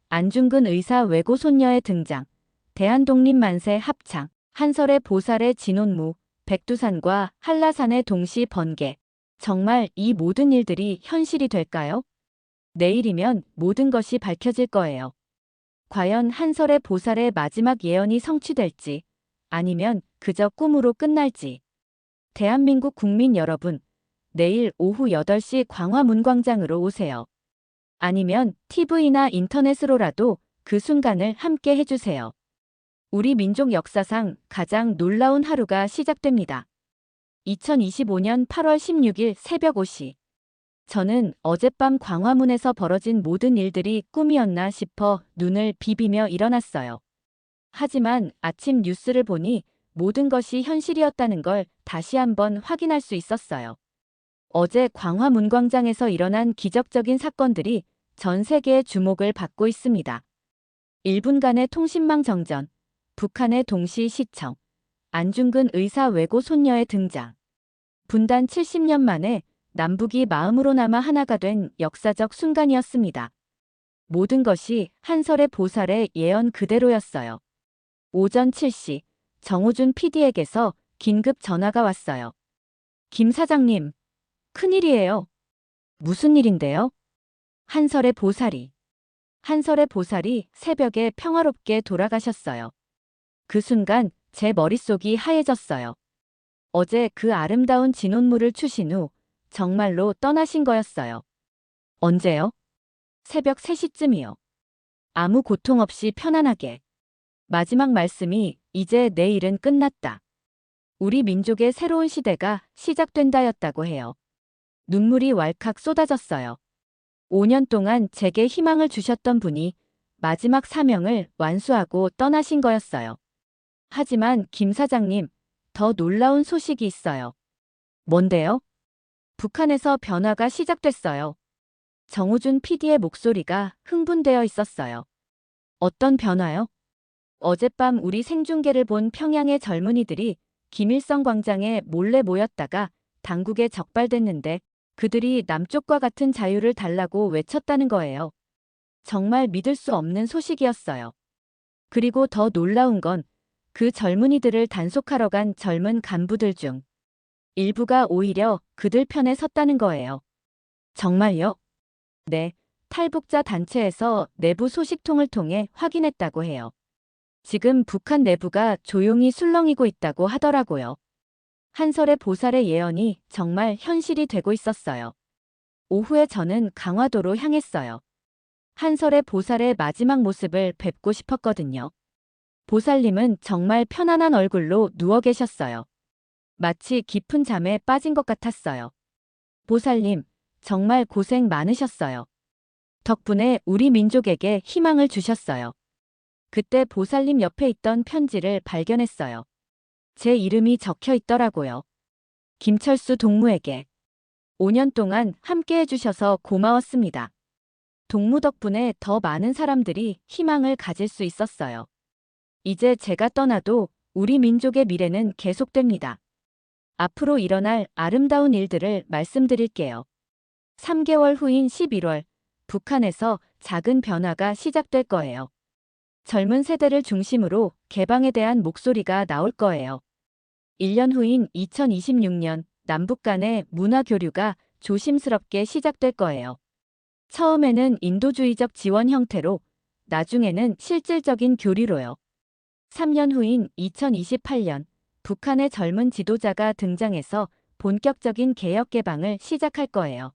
안중근 의사 외고 손녀의 등장, 대한독립만세 합창, 한설의 보살의 진혼무, 백두산과 한라산의 동시 번개. 정말 이 모든 일들이 현실이 될까요? 내일이면 모든 것이 밝혀질 거예요. 과연 한설의 보살의 마지막 예언이 성취될지, 아니면 그저 꿈으로 끝날지. 대한민국 국민 여러분, 내일 오후 8시 광화문광장으로 오세요. 아니면 TV나 인터넷으로라도 그 순간을 함께 해주세요. 우리 민족 역사상 가장 놀라운 하루가 시작됩니다. 2025년 8월 16일 새벽 5시. 저는 어젯밤 광화문에서 벌어진 모든 일들이 꿈이었나 싶어 눈을 비비며 일어났어요. 하지만 아침 뉴스를 보니 모든 것이 현실이었다는 걸 다시 한번 확인할 수 있었어요. 어제 광화문광장에서 일어난 기적적인 사건들이 전 세계의 주목을 받고 있습니다. 1분간의 통신망 정전, 북한의 동시 시청, 안중근 의사 외고 손녀의 등장. 분단 70년 만에 남북이 마음으로 남아 하나가 된 역사적 순간이었습니다. 모든 것이 한설의 보살의 예언 그대로였어요. 오전 7시, 정우준 PD에게서 긴급 전화가 왔어요. 김 사장님, 큰일이에요. 무슨 일인데요? 한설의 보살이 새벽에 평화롭게 돌아가셨어요. 그 순간 제 머릿속이 하얘졌어요. 어제 그 아름다운 진혼물을 추신 후 정말로 떠나신 거였어요. 언제요? 새벽 3시쯤이요. 아무 고통 없이 편안하게. 마지막 말씀이 이제 내일은 끝났다. 우리 민족의 새로운 시대가 시작된다였다고 해요. 눈물이 왈칵 쏟아졌어요. 5년 동안 제게 희망을 주셨던 분이 마지막 사명을 완수하고 떠나신 거였어요. 하지만 김 사장님, 더 놀라운 소식이 있어요. 뭔데요? 북한에서 변화가 시작됐어요. 정우준 PD의 목소리가 흥분되어 있었어요. 어떤 변화요? 어젯밤 우리 생중계를 본 평양의 젊은이들이 김일성 광장에 몰래 모였다가 당국에 적발됐는데 그들이 남쪽과 같은 자유를 달라고 외쳤다는 거예요. 정말 믿을 수 없는 소식이었어요. 그리고 더 놀라운 건 그 젊은이들을 단속하러 간 젊은 간부들 중 일부가 오히려 그들 편에 섰다는 거예요. 정말요? 네, 탈북자 단체에서 내부 소식통을 통해 확인했다고 해요. 지금 북한 내부가 조용히 술렁이고 있다고 하더라고요. 한설의 보살의 예언이 정말 현실이 되고 있었어요. 오후에 저는 강화도로 향했어요. 한설의 보살의 마지막 모습을 뵙고 싶었거든요. 보살님은 정말 편안한 얼굴로 누워 계셨어요. 마치 깊은 잠에 빠진 것 같았어요. 보살님, 정말 고생 많으셨어요. 덕분에 우리 민족에게 희망을 주셨어요. 그때 보살님 옆에 있던 편지를 발견했어요. 제 이름이 적혀 있더라고요. 김철수 동무에게. 5년 동안 함께 해주셔서 고마웠습니다. 동무 덕분에 더 많은 사람들이 희망을 가질 수 있었어요. 이제 제가 떠나도 우리 민족의 미래는 계속됩니다. 앞으로 일어날 아름다운 일들을 말씀드릴게요. 3개월 후인 11월, 북한에서 작은 변화가 시작될 거예요. 젊은 세대를 중심으로 개방에 대한 목소리가 나올 거예요. 1년 후인 2026년, 남북 간의 문화 교류가 조심스럽게 시작될 거예요. 처음에는 인도주의적 지원 형태로, 나중에는 실질적인 교류로요. 3년 후인 2028년, 북한의 젊은 지도자가 등장해서 본격적인 개혁 개방을 시작할 거예요.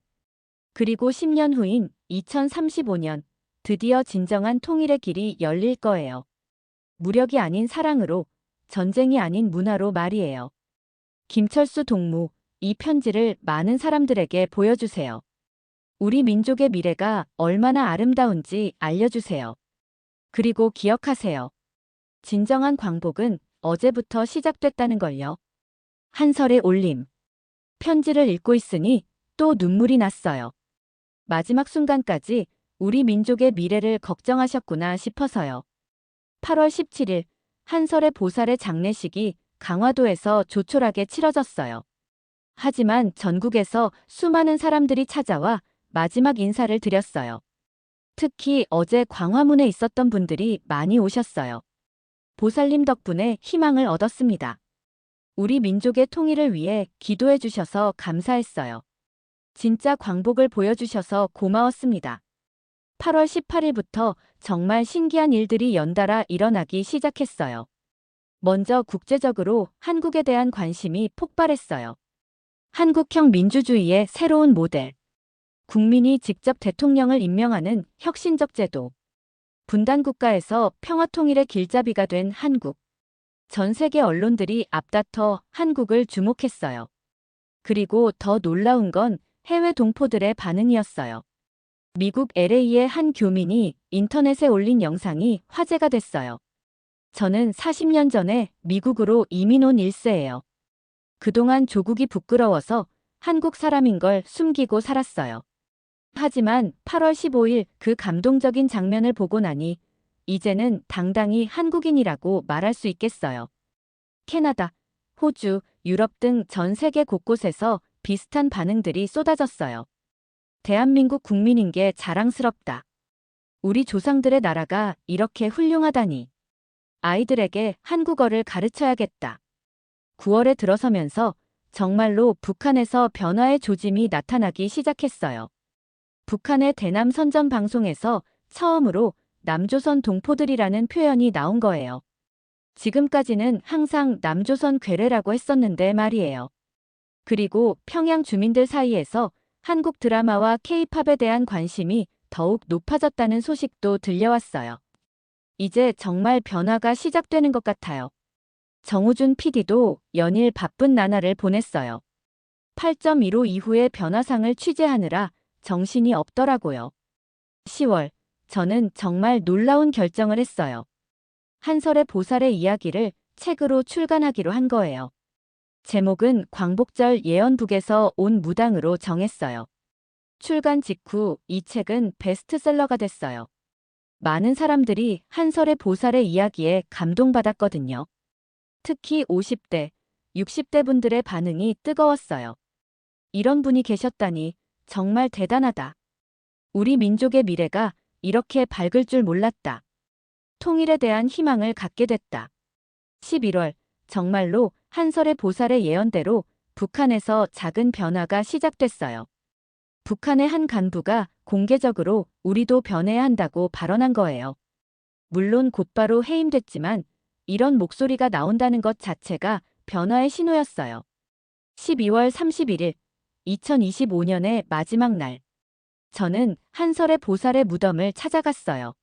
그리고 10년 후인 2035년, 드디어 진정한 통일의 길이 열릴 거예요. 무력이 아닌 사랑으로, 전쟁이 아닌 문화로 말이에요. 김철수 동무, 이 편지를 많은 사람들에게 보여주세요. 우리 민족의 미래가 얼마나 아름다운지 알려주세요. 그리고 기억하세요. 진정한 광복은 어제부터 시작됐다는 걸요. 한설의 올림. 편지를 읽고 있으니 또 눈물이 났어요. 마지막 순간까지 우리 민족의 미래를 걱정하셨구나 싶어서요. 8월 17일, 한설의 보살의 장례식이 강화도에서 조촐하게 치러졌어요. 하지만 전국에서 수많은 사람들이 찾아와 마지막 인사를 드렸어요. 특히 어제 광화문에 있었던 분들이 많이 오셨어요. 보살님 덕분에 희망을 얻었습니다. 우리 민족의 통일을 위해 기도해 주셔서 감사했어요. 진짜 광복을 보여주셔서 고마웠습니다. 8월 18일부터 정말 신기한 일들이 연달아 일어나기 시작했어요. 먼저 국제적으로 한국에 대한 관심이 폭발했어요. 한국형 민주주의의 새로운 모델. 국민이 직접 대통령을 임명하는 혁신적 제도. 분단 국가에서 평화 통일의 길잡이가 된 한국. 전 세계 언론들이 앞다퉈 한국을 주목했어요. 그리고 더 놀라운 건 해외 동포들의 반응이었어요. 미국 LA의 한 교민이 인터넷에 올린 영상이 화제가 됐어요. 저는 40년 전에 미국으로 이민 온 1세예요. 그동안 조국이 부끄러워서 한국 사람인 걸 숨기고 살았어요. 하지만 8월 15일 그 감동적인 장면을 보고 나니 이제는 당당히 한국인이라고 말할 수 있겠어요. 캐나다, 호주, 유럽 등 전 세계 곳곳에서 비슷한 반응들이 쏟아졌어요. 대한민국 국민인 게 자랑스럽다. 우리 조상들의 나라가 이렇게 훌륭하다니. 아이들에게 한국어를 가르쳐야겠다. 9월에 들어서면서 정말로 북한에서 변화의 조짐이 나타나기 시작했어요. 북한의 대남 선전 방송에서 처음으로 남조선 동포들이라는 표현이 나온 거예요. 지금까지는 항상 남조선 괴뢰라고 했었는데 말이에요. 그리고 평양 주민들 사이에서 한국 드라마와 K-팝에 대한 관심이 더욱 높아졌다는 소식도 들려왔어요. 이제 정말 변화가 시작되는 것 같아요. 정우준 PD도 연일 바쁜 나날을 보냈어요. 8.15 이후의 변화상을 취재하느라 정신이 없더라고요. 10월, 저는 정말 놀라운 결정을 했어요. 한설의 보살의 이야기를 책으로 출간하기로 한 거예요. 제목은 광복절 예언북에서 온 무당으로 정했어요. 출간 직후 이 책은 베스트셀러가 됐어요. 많은 사람들이 한설의 보살의 이야기에 감동받았거든요. 특히 50대, 60대 분들의 반응이 뜨거웠어요. 이런 분이 계셨다니 정말 대단하다. 우리 민족의 미래가 이렇게 밝을 줄 몰랐다. 통일에 대한 희망을 갖게 됐다. 11월, 정말로 한설의 보살의 예언대로 북한에서 작은 변화가 시작됐어요. 북한의 한 간부가 공개적으로 우리도 변해야 한다고 발언한 거예요. 물론 곧바로 해임됐지만 이런 목소리가 나온다는 것 자체가 변화의 신호였어요. 12월 31일, 2025년의 마지막 날. 저는 한설의 보살의 무덤을 찾아갔어요.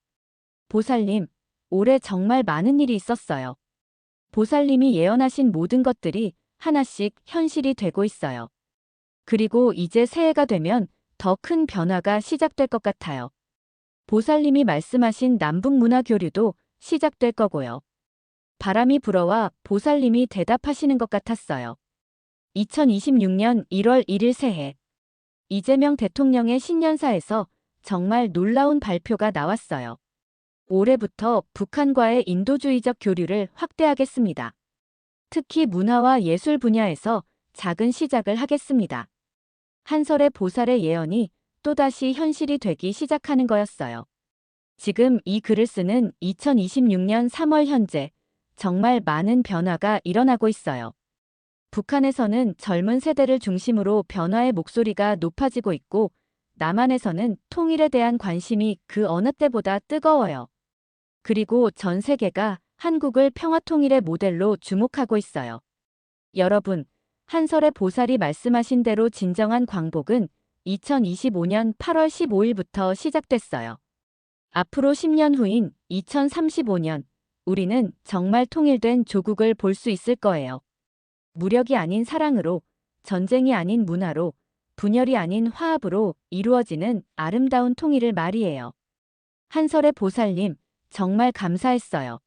보살님, 올해 정말 많은 일이 있었어요. 보살님이 예언하신 모든 것들이 하나씩 현실이 되고 있어요. 그리고 이제 새해가 되면 더 큰 변화가 시작될 것 같아요. 보살님이 말씀하신 남북문화교류도 시작될 거고요. 바람이 불어와 보살님이 대답하시는 것 같았어요. 2026년 1월 1일 새해. 이재명 대통령의 신년사에서 정말 놀라운 발표가 나왔어요. 올해부터 북한과의 인도주의적 교류를 확대하겠습니다. 특히 문화와 예술 분야에서 작은 시작을 하겠습니다. 한설의 보살의 예언이 또다시 현실이 되기 시작하는 거였어요. 지금 이 글을 쓰는 2026년 3월 현재 정말 많은 변화가 일어나고 있어요. 북한에서는 젊은 세대를 중심으로 변화의 목소리가 높아지고 있고 남한에서는 통일에 대한 관심이 그 어느 때보다 뜨거워요. 그리고 전 세계가 한국을 평화통일의 모델로 주목하고 있어요. 여러분, 한설의 보살이 말씀하신 대로 진정한 광복은 2025년 8월 15일부터 시작됐어요. 앞으로 10년 후인 2035년, 우리는 정말 통일된 조국을 볼 수 있을 거예요. 무력이 아닌 사랑으로, 전쟁이 아닌 문화로, 분열이 아닌 화합으로 이루어지는 아름다운 통일을 말이에요. 한설의 보살님, 정말 감사했어요.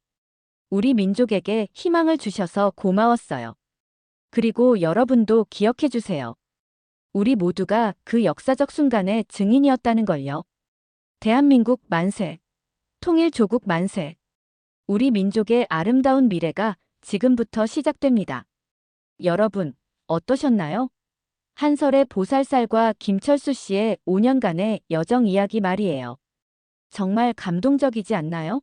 우리 민족에게 희망을 주셔서 고마웠어요. 그리고 여러분도 기억해 주세요. 우리 모두가 그 역사적 순간의 증인이었다는 걸요. 대한민국 만세. 통일 조국 만세. 우리 민족의 아름다운 미래가 지금부터 시작됩니다. 여러분, 어떠셨나요? 한설의 보살살과 김철수 씨의 5년간의 여정 이야기 말이에요. 정말 감동적이지 않나요?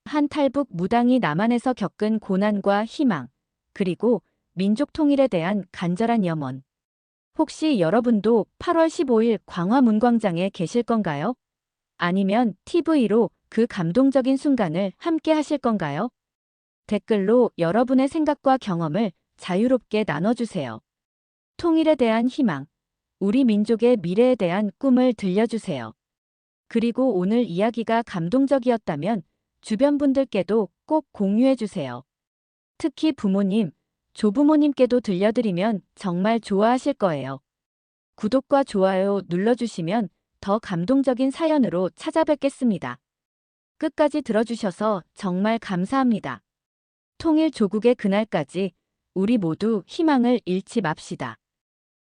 한 탈북 무당이 남한에서 겪은 고난과 희망, 그리고 민족 통일에 대한 간절한 염원. 혹시 여러분도 8월 15일 광화문광장에 계실 건가요? 아니면 TV로 그 감동적인 순간을 함께 하실 건가요? 댓글로 여러분의 생각과 경험을 자유롭게 나눠주세요. 통일에 대한 희망, 우리 민족의 미래에 대한 꿈을 들려주세요. 그리고 오늘 이야기가 감동적이었다면 주변 분들께도 꼭 공유해주세요. 특히 부모님, 조부모님께도 들려드리면 정말 좋아하실 거예요. 구독과 좋아요 눌러주시면 더 감동적인 사연으로 찾아뵙겠습니다. 끝까지 들어주셔서 정말 감사합니다. 통일 조국의 그날까지 우리 모두 희망을 잃지 맙시다.